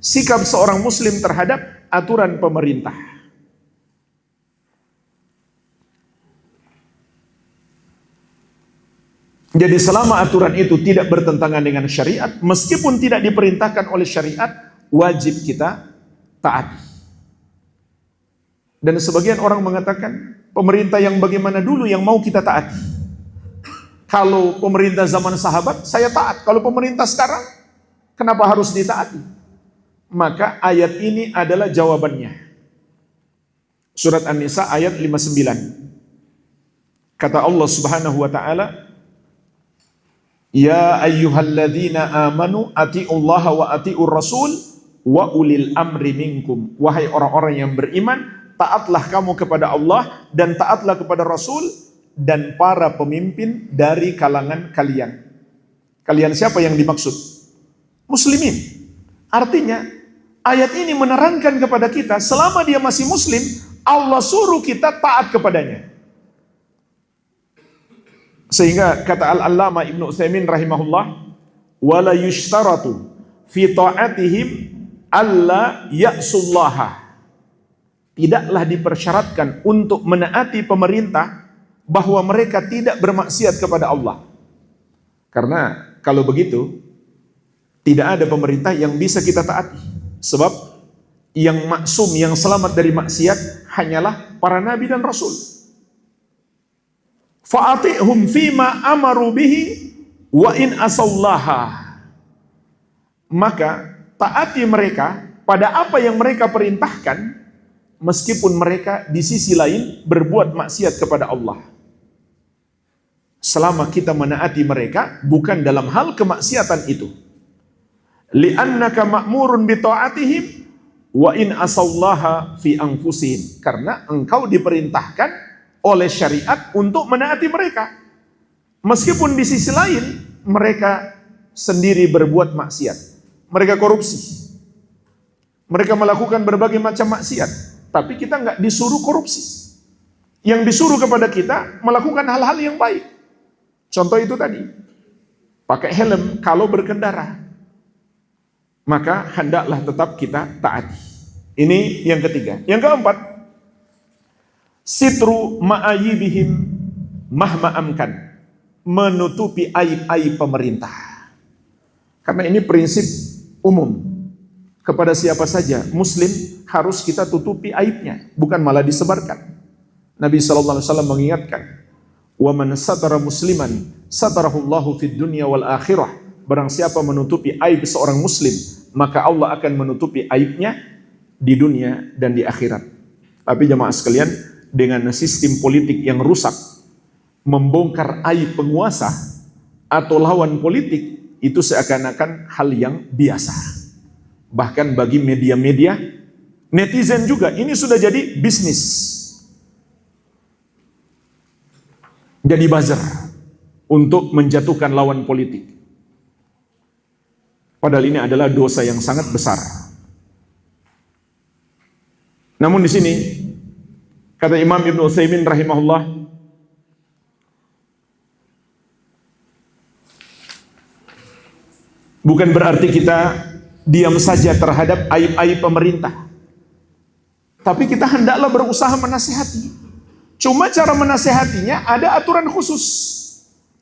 sikap seorang muslim terhadap aturan pemerintah. Jadi selama aturan itu tidak bertentangan dengan syariat, meskipun tidak diperintahkan oleh syariat, wajib kita taati. Dan sebagian orang mengatakan, pemerintah yang bagaimana dulu yang mau kita taati? Kalau pemerintah zaman sahabat, saya taat. Kalau pemerintah sekarang, kenapa harus ditaati? Maka ayat ini adalah jawabannya. Surat An-Nisa ayat 59. Kata Allah Subhanahu wa taala, Ya ayyuhalladzina amanu atiullaha wa atiur rasul wa ulil amri minkum. Wahai orang-orang yang beriman, taatlah kamu kepada Allah dan taatlah kepada Rasul dan para pemimpin dari kalangan kalian. Kalian siapa yang dimaksud? Muslimin. Artinya ayat ini menerangkan kepada kita selama dia masih muslim, Allah suruh kita taat kepadanya. Sehingga kata Al-Allamah Ibnu Utsaimin rahimahullah, wala yushtaratu fi ta'atihim alla ya'sullaha. Tidaklah dipersyaratkan untuk menaati pemerintah bahwa mereka tidak bermaksiat kepada Allah. Karena kalau begitu tidak ada pemerintah yang bisa kita taati. Sebab yang maksum, yang selamat dari maksiat hanyalah para nabi dan rasul. Fa'ati'hum fima amaru bihi wa in asallaha. Maka taati mereka pada apa yang mereka perintahkan, meskipun mereka di sisi lain berbuat maksiat kepada Allah. Selama kita menaati mereka bukan dalam hal kemaksiatan itu. Li'annaka ma'murun bi ta'atihim wa in asallaha fi anfusihim. Karena engkau diperintahkan oleh syariat untuk menaati mereka. Meskipun di sisi lain mereka sendiri berbuat maksiat. Mereka korupsi. Mereka melakukan berbagai macam maksiat. Tapi kita nggak disuruh korupsi. Yang disuruh kepada kita melakukan hal-hal yang baik. Contoh itu tadi. Pakai helm kalau berkendara. Maka hendaklah tetap kita taati. Ini yang ketiga. Yang keempat, sitru ma'ayibihim mahma amkan. Menutupi aib-aib pemerintah. Karena ini prinsip umum. Kepada siapa saja muslim harus kita tutupi aibnya, bukan malah disebarkan. Nabi SAW mengingatkan, wa man satara musliman satarahullahu fid dunya wal akhirah. Barang siapa menutupi aib seorang muslim, maka Allah akan menutupi aibnya di dunia dan di akhirat. Tapi jemaah sekalian, dengan sistem politik yang rusak, membongkar aib penguasa atau lawan politik itu seakan-akan hal yang biasa. Bahkan bagi media-media, netizen juga, ini sudah jadi bisnis. Jadi buzzer untuk menjatuhkan lawan politik. Padahal ini adalah dosa yang sangat besar. Namun di sini kata Imam Ibnu Utsaimin rahimahullah, bukan berarti kita diam saja terhadap aib-aib pemerintah. Tapi kita hendaklah berusaha menasihati. Cuma cara menasihatinya ada aturan khusus.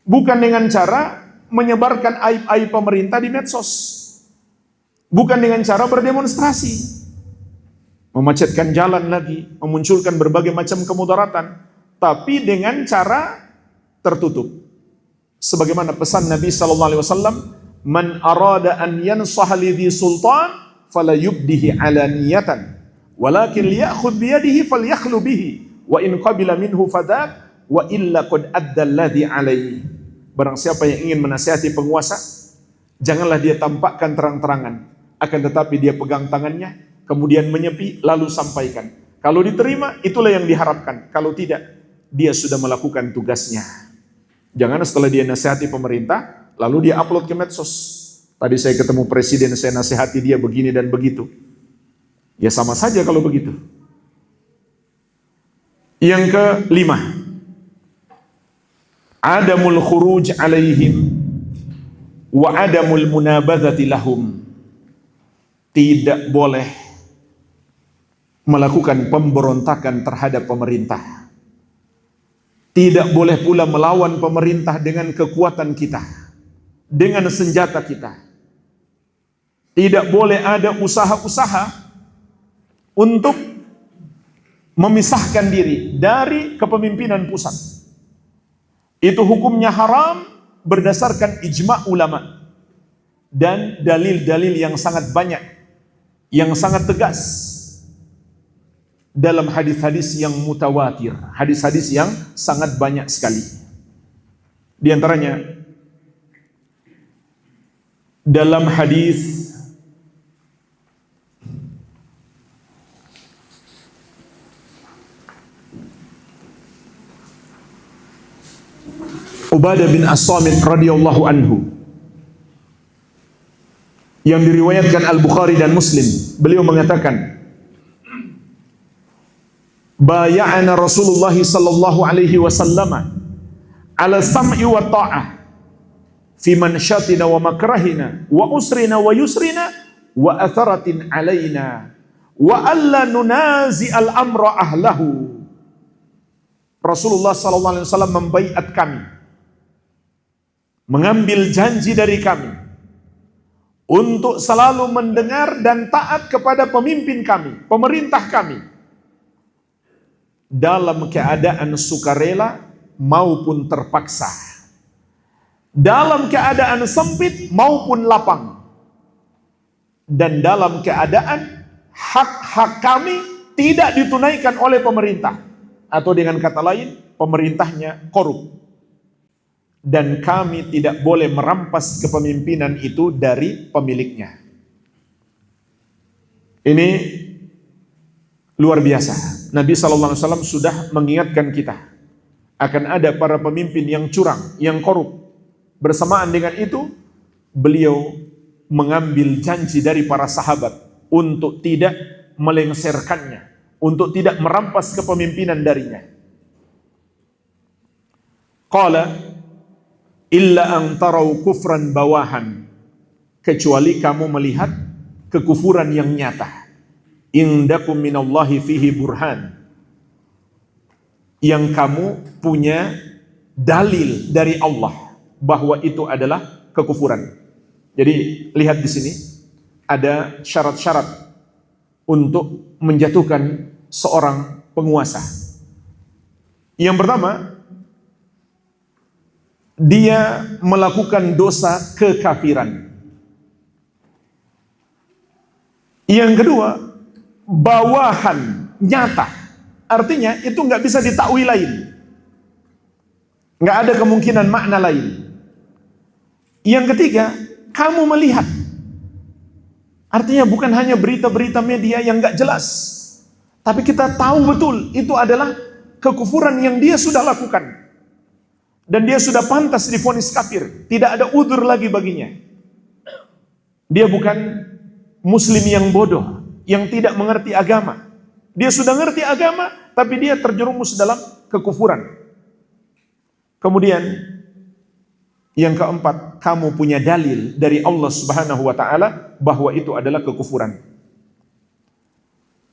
Bukan dengan cara menyebarkan aib-aib pemerintah di medsos. Bukan dengan cara berdemonstrasi. Memacetkan jalan lagi, memunculkan berbagai macam kemudaratan. Tapi dengan cara tertutup. Sebagaimana pesan Nabi SAW, man arada an yansaha lidhi sultan fala yubdihi alaniyatan walakin liyakhudh biyadihi falyakhlu bihi wa in qabila minhu fadak wa illa qad adda alladhi alaihi. Barang siapa yang ingin menasihati penguasa, janganlah dia tampakkan terang-terangan, akan tetapi dia pegang tangannya kemudian menyepi lalu sampaikan. Kalau diterima itulah yang diharapkan, kalau tidak dia sudah melakukan tugasnya. Jangan setelah dia nasihati pemerintah lalu dia upload ke medsos. Tadi saya ketemu presiden, saya nasihati dia begini dan begitu. Ya sama saja kalau begitu. Yang kelima, adamul khuruj alaihim wa adamul munabadzati lahum. Tidak boleh melakukan pemberontakan terhadap pemerintah. Tidak boleh pula melawan pemerintah dengan kekuatan kita, dengan senjata kita. Tidak boleh ada usaha-usaha untuk memisahkan diri dari kepemimpinan pusat. Itu hukumnya haram berdasarkan ijma' ulama dan dalil-dalil yang sangat banyak, yang sangat tegas dalam hadis-hadis yang mutawatir, hadis-hadis yang sangat banyak sekali. Di antaranya dalam hadis Ubadah bin As-Samit radhiyallahu anhu yang diriwayatkan Al-Bukhari dan Muslim, beliau mengatakan, bay'ana Rasulullah sallallahu alaihi wasallam ala sam'i wa ta'ah fi manshatina wa makrahina wa usrina wa yusrina wa atharatin alaina wa alla nunazi al-amra ahlahu. Rasulullah sallallahu alaihi wasallam membaiat kami, mengambil janji dari kami untuk selalu mendengar dan taat kepada pemimpin kami, pemerintah kami, dalam keadaan sukarela maupun terpaksa, dalam keadaan sempit maupun lapang, dan dalam keadaan hak-hak kami tidak ditunaikan oleh pemerintah, atau dengan kata lain, pemerintahnya korup, dan kami tidak boleh merampas kepemimpinan itu dari pemiliknya. Ini luar biasa. Nabi SAW sudah mengingatkan kita akan ada para pemimpin yang curang, yang korup. Bersamaan dengan itu, beliau mengambil janji dari para sahabat untuk tidak melengsarkannya, untuk tidak merampas kepemimpinan darinya. Qala illa an tarau kufran bawahan, kecuali kamu melihat kekufuran yang nyata. Indakum minallahi fihi burhan, yang kamu punya dalil dari Allah bahwa itu adalah kekufuran. Jadi lihat di sini ada syarat-syarat untuk menjatuhkan seorang penguasa. Yang pertama, dia melakukan dosa kekafiran. Yang kedua, bawahan, nyata. Artinya itu nggak bisa ditakwil lain, nggak ada kemungkinan makna lain. Yang ketiga, kamu melihat. Artinya bukan hanya berita-berita media yang nggak jelas, tapi kita tahu betul itu adalah kekufuran yang dia sudah lakukan, dan dia sudah pantas divonis kafir. Tidak ada udzur lagi baginya. Dia bukan muslim yang bodoh, yang tidak mengerti agama. Dia sudah ngerti agama, tapi dia terjerumus dalam kekufuran. Kemudian yang keempat, kamu punya dalil dari Allah Subhanahu wa taala bahwa itu adalah kekufuran.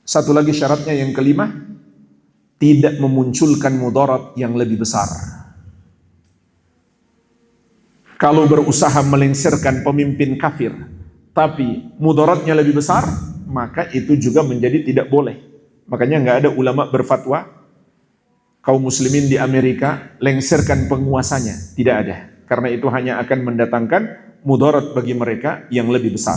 Satu lagi syaratnya, yang kelima, tidak memunculkan mudarat yang lebih besar. Kalau berusaha melengsarkan pemimpin kafir, tapi mudaratnya lebih besar, maka itu juga menjadi tidak boleh. Makanya nggak ada ulama berfatwa kaum muslimin di Amerika lengsarkan penguasanya. Tidak ada. Karena itu hanya akan mendatangkan mudarat bagi mereka yang lebih besar.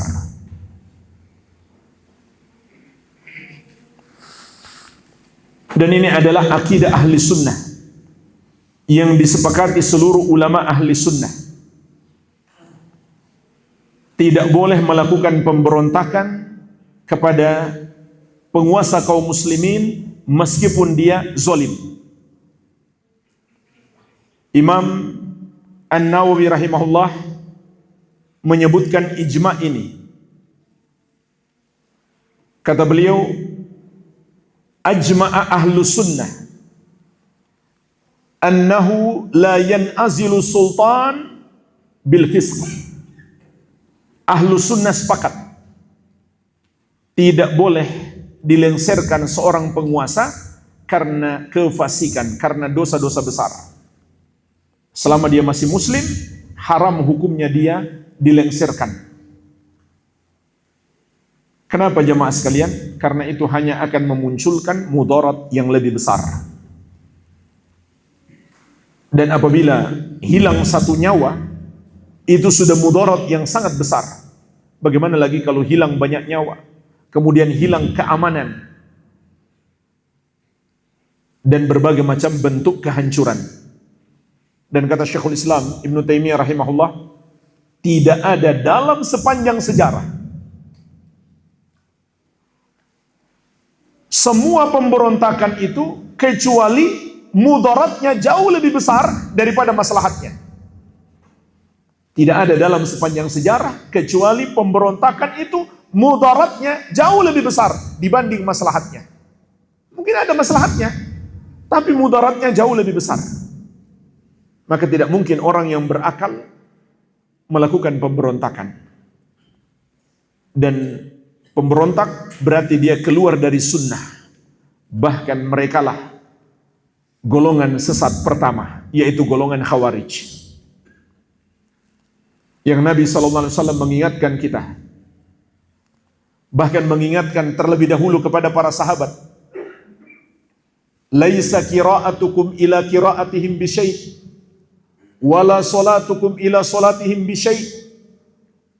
Dan ini adalah akidah ahli sunnah yang disepakati seluruh ulama ahli sunnah. Tidak boleh melakukan pemberontakan kepada penguasa kaum muslimin meskipun dia zalim. Imam An-Nawawi rahimahullah menyebutkan ijma' ini. Kata beliau, ajma'a ahlu sunnah annahu la yan'azilu sultan bil fisq. Ahlu sunnah sepakat tidak boleh dilengsarkan seorang penguasa karena kefasikan, karena dosa-dosa besar. Selama dia masih muslim, haram hukumnya dia dilengsarkan. Kenapa jemaah sekalian? Karena itu hanya akan memunculkan mudarat yang lebih besar. Dan apabila hilang satu nyawa, itu sudah mudarat yang sangat besar. Bagaimana lagi kalau hilang banyak nyawa? Kemudian hilang keamanan dan berbagai macam bentuk kehancuran. Dan kata Syekhul Islam Ibnu Taimiyah rahimahullah, Tidak ada dalam sepanjang sejarah. Semua pemberontakan itu kecuali mudaratnya jauh lebih besar daripada maslahatnya. Tidak ada dalam sepanjang sejarah kecuali pemberontakan itu mudaratnya jauh lebih besar dibanding maslahatnya. Mungkin ada maslahatnya, tapi mudaratnya jauh lebih besar. Maka tidak mungkin orang yang berakal melakukan pemberontakan. Dan pemberontak berarti dia keluar dari sunnah. Bahkan merekalah golongan sesat pertama, yaitu golongan Khawarij. Yang Nabi SAW mengingatkan kita, bahkan mengingatkan terlebih dahulu kepada para sahabat, laisa qira'atukum ila qira'atihim bisyai' wala salatukum ila salatihim bisyai'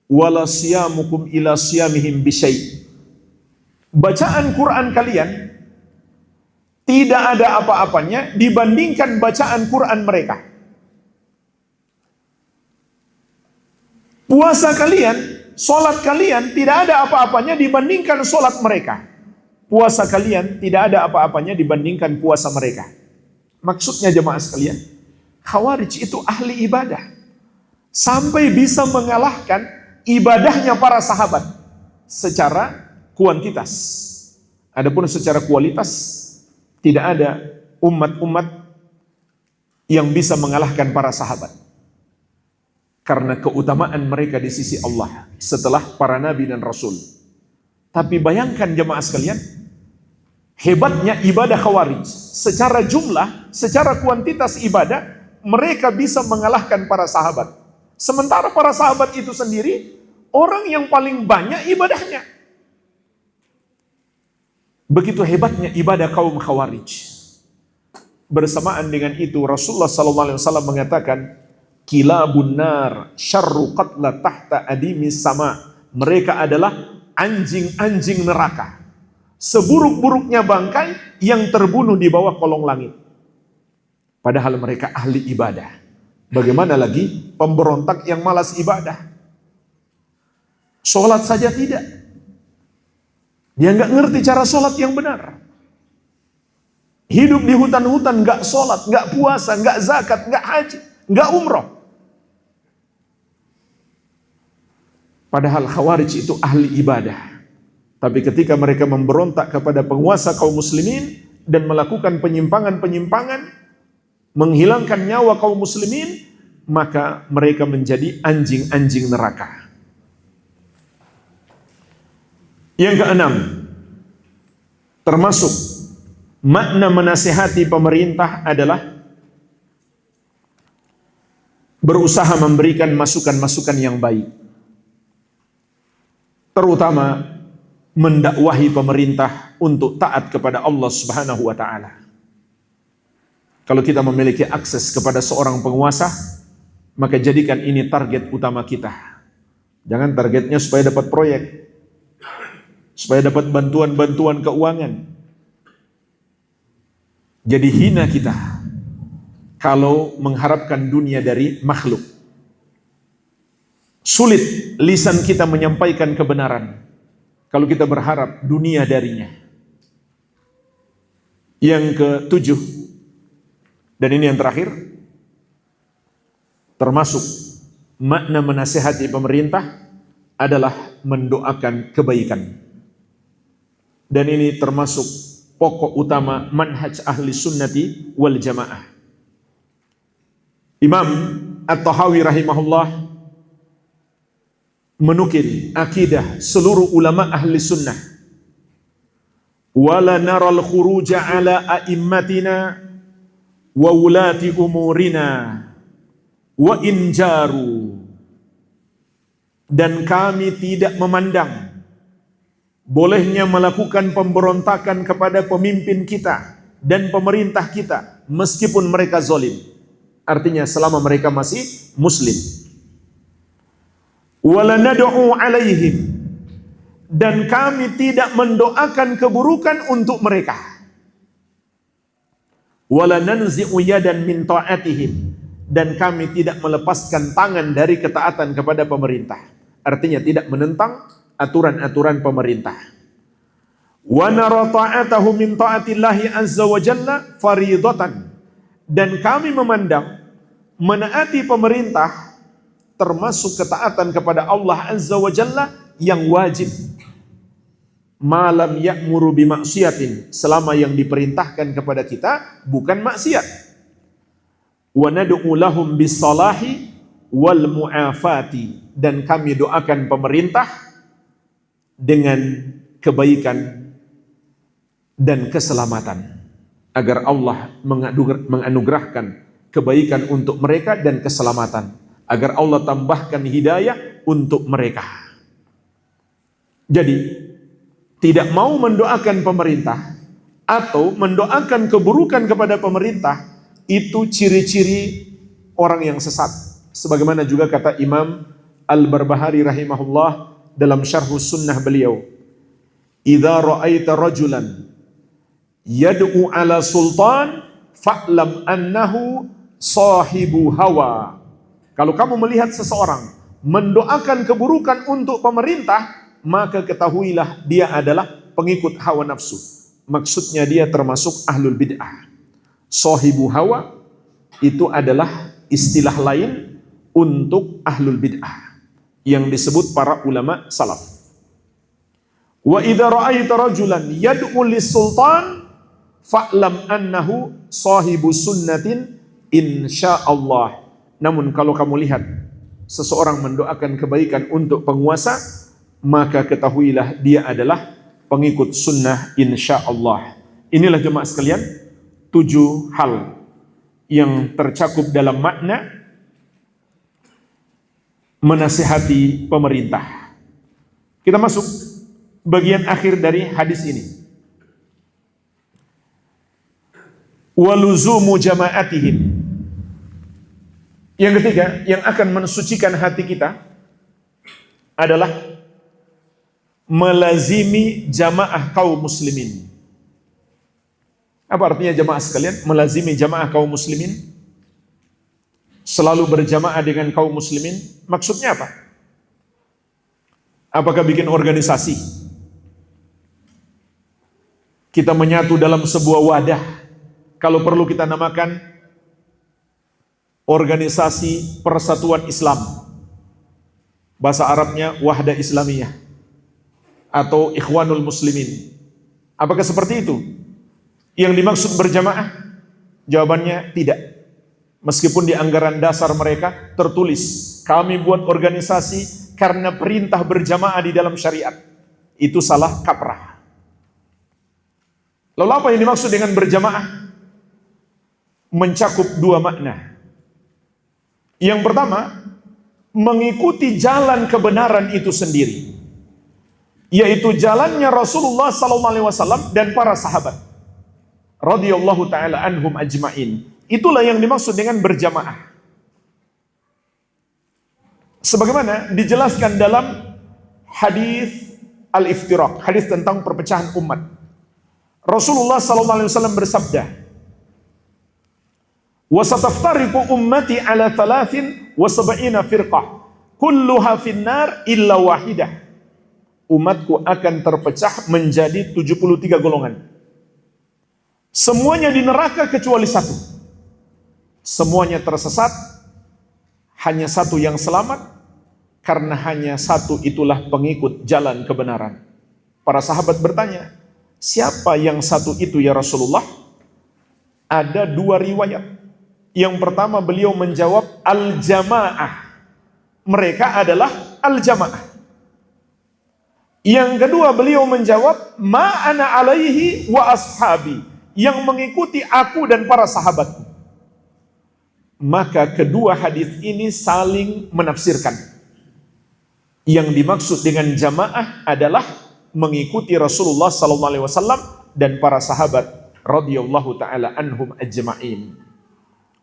wala siyamukum ila siyamihim bisyai'. Bacaan Quran kalian tidak ada apa-apanya dibandingkan bacaan Quran mereka. Puasa kalian, solat kalian tidak ada apa-apanya dibandingkan solat mereka. Puasa kalian tidak ada apa-apanya dibandingkan puasa mereka. Maksudnya jemaah sekalian, Khawarij itu ahli ibadah. Sampai bisa mengalahkan ibadahnya para sahabat secara kuantitas. Adapun secara kualitas, tidak ada umat-umat yang bisa mengalahkan para sahabat. Karena keutamaan mereka di sisi Allah setelah para nabi dan rasul. Tapi bayangkan jemaah sekalian, hebatnya ibadah Khawarij. Secara jumlah, secara kuantitas ibadah, mereka bisa mengalahkan para sahabat. Sementara para sahabat itu sendiri, orang yang paling banyak ibadahnya. Begitu hebatnya ibadah kaum Khawarij. Bersamaan dengan itu, Rasulullah SAW mengatakan, kilabun nar syarru qatla tahta adimis sama. Mereka adalah anjing-anjing neraka, seburuk-buruknya bangkai yang terbunuh di bawah kolong langit. Padahal mereka ahli ibadah. Bagaimana lagi pemberontak yang malas ibadah? Sholat saja tidak. Dia nggak ngerti cara sholat yang benar. Hidup di hutan-hutan nggak sholat, nggak puasa, nggak zakat, nggak haji, nggak umroh. Padahal Khawarij itu ahli ibadah. Tapi ketika mereka memberontak kepada penguasa kaum muslimin dan melakukan penyimpangan-penyimpangan, menghilangkan nyawa kaum muslimin, maka mereka menjadi anjing-anjing neraka. Yang keenam, termasuk makna menasihati pemerintah adalah berusaha memberikan masukan-masukan yang baik. Terutama mendakwahi pemerintah untuk taat kepada Allah Subhanahu wa taala. Kalau kita memiliki akses kepada seorang penguasa, maka jadikan ini target utama kita. Jangan targetnya supaya dapat proyek, supaya dapat bantuan-bantuan keuangan. Jadi hina kita kalau mengharapkan dunia dari makhluk. Sulit lisan kita menyampaikan kebenaran kalau kita berharap dunia darinya. Yang ketujuh, dan ini yang terakhir, termasuk makna menasihati pemerintah adalah mendoakan kebaikan. Dan ini termasuk pokok utama manhaj ahli sunnati wal jamaah. Imam At-Tahawi rahimahullah menukil akidah seluruh ulama ahli sunnah. Wala naral khuruja ala a'immatina wa ulati umurina wa injaru. Dan kami tidak memandang bolehnya melakukan pemberontakan kepada pemimpin kita dan pemerintah kita meskipun mereka zalim. Artinya selama mereka masih muslim. Wala nad'u alaihim, dan kami tidak mendoakan keburukan untuk mereka. Wala nanzi'u yadan min ta'atihim, dan kami tidak melepaskan tangan dari ketaatan kepada pemerintah. Artinya tidak menentang aturan-aturan pemerintah. Wa nara ta'atahu min ta'atillahi azza wa jalla faridatan. Dan kami memandang menaati pemerintah termasuk ketaatan kepada Allah azza wa jalla yang wajib. Malam ya'muru bimaksiatin, selama yang diperintahkan kepada kita bukan maksiat. Wa nad'u lahum bis-salahi wal mu'afati, dan kami doakan pemerintah dengan kebaikan dan keselamatan agar Allah menganugerahkan kebaikan untuk mereka dan keselamatan, agar Allah tambahkan hidayah untuk mereka. Jadi tidak mau mendoakan pemerintah atau mendoakan keburukan kepada pemerintah itu ciri-ciri orang yang sesat. Sebagaimana juga kata Imam Al-Barbahari rahimahullah dalam Syarhus Sunnah beliau, "Idza ra'aita rajulan yad'u 'ala sultan fa'lam annahu sahibu hawa." Kalau kamu melihat seseorang mendoakan keburukan untuk pemerintah, maka ketahuilah dia adalah pengikut hawa nafsu. Maksudnya dia termasuk ahlul bid'ah. Sahibu hawa itu adalah istilah lain untuk ahlul bid'ah yang disebut para ulama salaf. Wa idza ra'aita rajulan yad'u lis-sultan fa'lam annahu sahibu sunnatin insyaallah. Namun kalau kamu lihat seseorang mendoakan kebaikan untuk penguasa, maka ketahuilah dia adalah pengikut sunnah insyaallah. Inilah jemaah sekalian 7 hal yang tercakup dalam makna menasihati pemerintah. Kita masuk bagian akhir dari hadis ini. Waluzumu jama'atihim. Yang ketiga yang akan mensucikan hati kita adalah melazimi jamaah kaum muslimin. Apa artinya jamaah sekalian? Melazimi jamaah kaum muslimin, selalu berjamaah dengan kaum muslimin. Maksudnya apa? Apakah bikin organisasi? Kita menyatu dalam sebuah wadah. Kalau perlu kita namakan organisasi persatuan Islam. Bahasa Arabnya Wahdah Islamiyah atau Ikhwanul Muslimin. Apakah seperti itu yang dimaksud berjamaah? Jawabannya tidak. Meskipun di anggaran dasar mereka tertulis, kami buat organisasi karena perintah berjamaah di dalam syariat. Itu salah kaprah. Lalu apa yang dimaksud dengan berjamaah? Mencakup 2 makna. Yang pertama, mengikuti jalan kebenaran itu sendiri, yaitu jalannya Rasulullah SAW dan para sahabat radhiyallahu taala anhum ajma'in. Itulah yang dimaksud dengan berjamaah. Sebagaimana dijelaskan dalam hadis al-iftiraq, hadis tentang perpecahan umat. Rasulullah SAW bersabda, "Wa sataftariqu ummati ala 73 firqah, kulluha finnar illa wahidah." Umatku akan terpecah menjadi 73 golongan. Semuanya di neraka kecuali 1. Semuanya tersesat, hanya 1 yang selamat, karena hanya 1 itulah pengikut jalan kebenaran. Para sahabat bertanya, siapa yang 1 itu ya Rasulullah? Ada 2 riwayat. Yang pertama beliau menjawab al-jamaah. Mereka adalah al-jamaah. Yang kedua beliau menjawab ma ana alaihi wa ashabi, yang mengikuti aku dan para sahabatku. Maka kedua hadis ini saling menafsirkan. Yang dimaksud dengan jamaah adalah mengikuti Rasulullah SAW dan para sahabat radhiyallahu taala anhum ajma'in.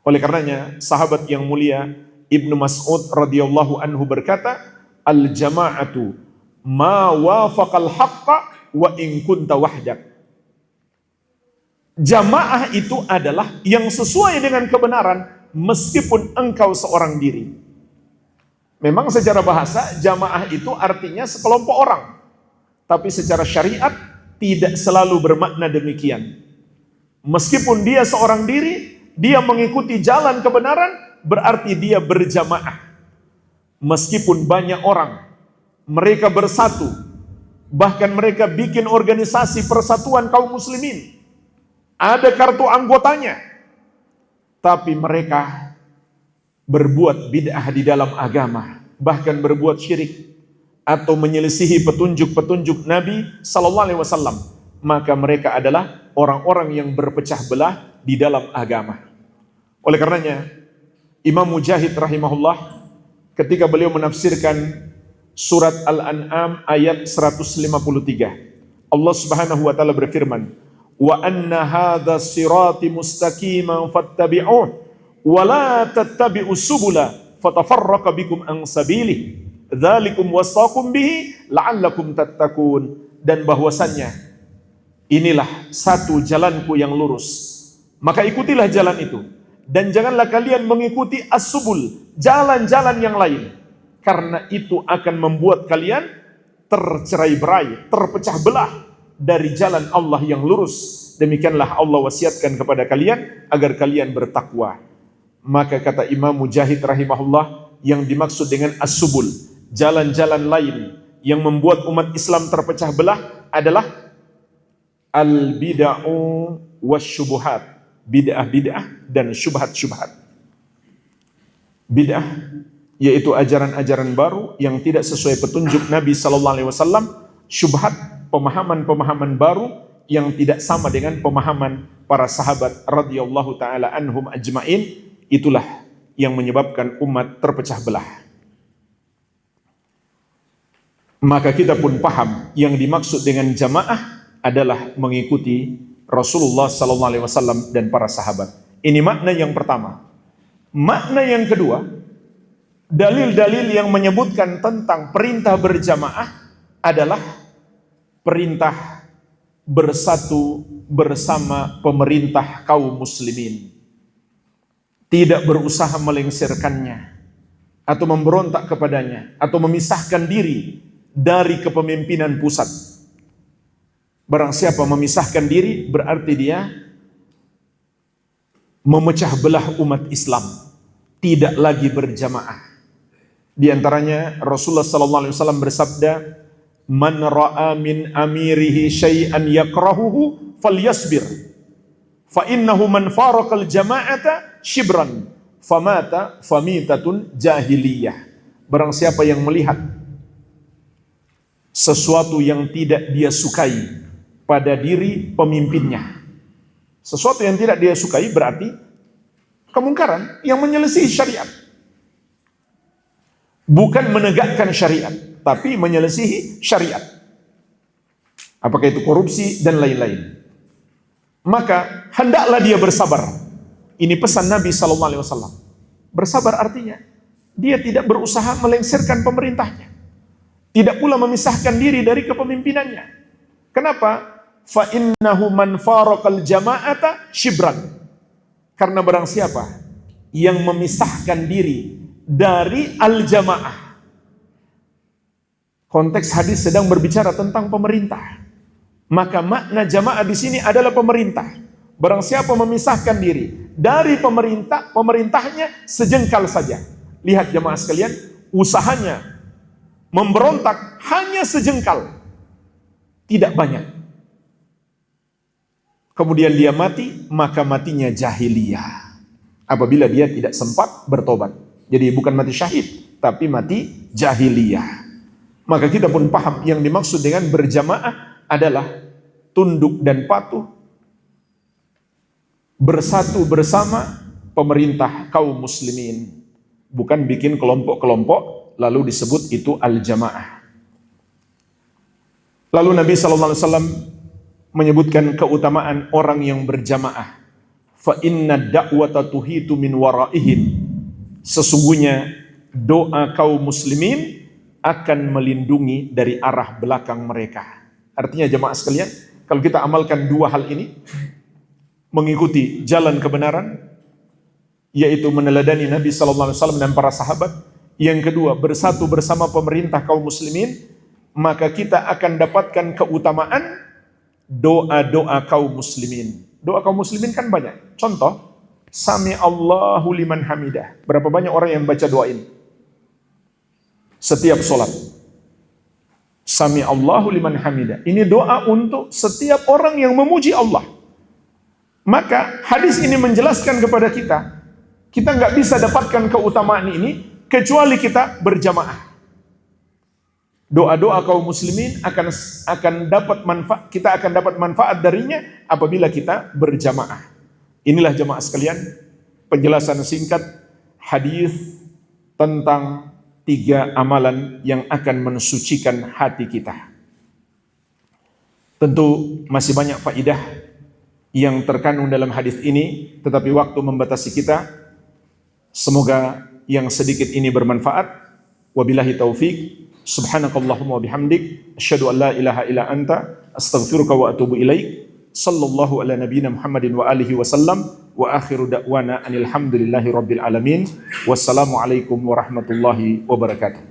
Oleh karenanya sahabat yang mulia Ibnu Mas'ud radhiyallahu anhu berkata, al-jama'atu ma wafaqal haqqa wa in kunta wahdak. Jamaah itu adalah yang sesuai dengan kebenaran meskipun engkau seorang diri. Memang secara bahasa jamaah itu artinya sekelompok orang, tapi secara syariat tidak selalu bermakna demikian. Meskipun dia seorang diri, dia mengikuti jalan kebenaran, berarti dia berjamaah. Meskipun banyak orang, mereka bersatu, bahkan mereka bikin organisasi persatuan kaum muslimin, ada kartu anggotanya, tapi mereka berbuat bid'ah di dalam agama, bahkan berbuat syirik atau menyelisihi petunjuk-petunjuk Nabi sallallahu alaihi wasallam, maka mereka adalah orang-orang yang berpecah belah di dalam agama. Oleh karenanya, Imam Mujahid rahimahullah ketika beliau menafsirkan surat Al-An'am ayat 153, Allah Subhanahu wa taala berfirman, "Wa anna hadza sirati mustaqiman fattabi'uh wa la tattabi'us subula fatafarraqa bikum an sabilihi dzalikum wasaqum bihi la'allakum tattaqun." Dan bahwasannya inilah satu jalanku yang lurus, maka ikutilah jalan itu, dan janganlah kalian mengikuti as-subul, jalan-jalan yang lain, karena itu akan membuat kalian tercerai-berai, terpecah belah dari jalan Allah yang lurus. Demikianlah Allah wasiatkan kepada kalian agar kalian bertakwa. Maka kata Imam Mujahid rahimahullah, yang dimaksud dengan as-subul, jalan-jalan lain yang membuat umat Islam terpecah belah adalah al-bid'u wasyubuhat, bid'ah-bid'ah dan syubhat-syubhat. Bid'ah yaitu ajaran-ajaran baru yang tidak sesuai petunjuk Nabi sallallahu alaihi wasallam. Syubhat, pemahaman-pemahaman baru yang tidak sama dengan pemahaman para sahabat radhiyallahu taala anhum ajmain. Itulah yang menyebabkan umat terpecah belah. Maka kita pun paham yang dimaksud dengan jamaah adalah mengikuti Rasulullah sallallahu alaihi wasallam dan para sahabat. Ini makna yang pertama. Makna yang kedua, dalil-dalil yang menyebutkan tentang perintah berjamaah adalah perintah bersatu bersama pemerintah kaum muslimin, tidak berusaha melengsarkannya atau memberontak kepadanya atau memisahkan diri dari kepemimpinan pusat. Barang siapa memisahkan diri, berarti dia memecah belah umat Islam, tidak lagi berjamaah. Di antaranya Rasulullah sallallahu alaihi wasallam bersabda, "Man ra'a min amirihi syai'an yakrahuhu falyasbir, fa innahu man faraqal jama'ata shibran famata famitatun jahiliyah." Barang siapa yang melihat sesuatu yang tidak dia sukai pada diri pemimpinnya, sesuatu yang tidak dia sukai berarti kemungkaran yang menyelisihi syariat. Bukan menegakkan syariat, tapi menyelisihi syariat. Apakah itu korupsi dan lain-lain. Maka hendaklah dia bersabar. Ini pesan Nabi SAW. Bersabar artinya dia tidak berusaha melengsarkan pemerintahnya, tidak pula memisahkan diri dari kepemimpinannya. Kenapa? Fa innahu man faraqal jama'ata shibran. Karena barang siapa yang memisahkan diri dari al-jamaah. Konteks hadis sedang berbicara tentang pemerintah. Maka makna jamaah di sini adalah pemerintah. Barang siapa memisahkan diri dari pemerintah, pemerintahnya sejengkal saja. Lihat jamaah sekalian, usahanya memberontak hanya sejengkal, tidak banyak. Kemudian dia mati, maka matinya jahiliyah. Apabila dia tidak sempat bertobat. Jadi bukan mati syahid, tapi mati jahiliyah. Maka kita pun paham yang dimaksud dengan berjamaah adalah tunduk dan patuh, bersatu bersama pemerintah kaum muslimin. Bukan bikin kelompok-kelompok lalu disebut itu al-jamaah. Lalu Nabi SAW menyebutkan keutamaan orang yang berjamaah. Fa inna da'wata tuhitu min waraihim. Sesungguhnya doa kaum muslimin akan melindungi dari arah belakang mereka. Artinya jemaah sekalian, kalau kita amalkan dua hal ini, mengikuti jalan kebenaran yaitu meneladani Nabi sallallahu alaihi wasallam dan para sahabat. Yang kedua, bersatu bersama pemerintah kaum muslimin, maka kita akan dapatkan keutamaan doa-doa kaum muslimin. Doa kaum muslimin kan banyak. Contoh, Sami Allahu liman hamidah. Berapa banyak orang yang baca doa ini? Setiap sholat. Sami Allahu liman hamidah. Ini doa untuk setiap orang yang memuji Allah. Maka hadis ini menjelaskan kepada kita nggak bisa dapatkan keutamaan ini kecuali kita berjamaah. Doa-doa kaum muslimin akan dapat manfaat, kita akan dapat manfaat darinya apabila kita berjamaah. Inilah jemaah sekalian penjelasan singkat hadis tentang 3 amalan yang akan mensucikan hati kita. Tentu masih banyak faedah yang terkandung dalam hadis ini, tetapi waktu membatasi kita. Semoga yang sedikit ini bermanfaat. Wabillahi taufik. Subhanakallahumma bihamdik, asyhadu an la ilaha illa anta, astaghfiruka wa atubu ilaik. Sallallahu ala nabiyyina Muhammadin wa alihi wasallam, wa akhiru da'wana anil hamdulillahi rabbil alamin. Wassalamu alaikum warahmatullahi wabarakatuh.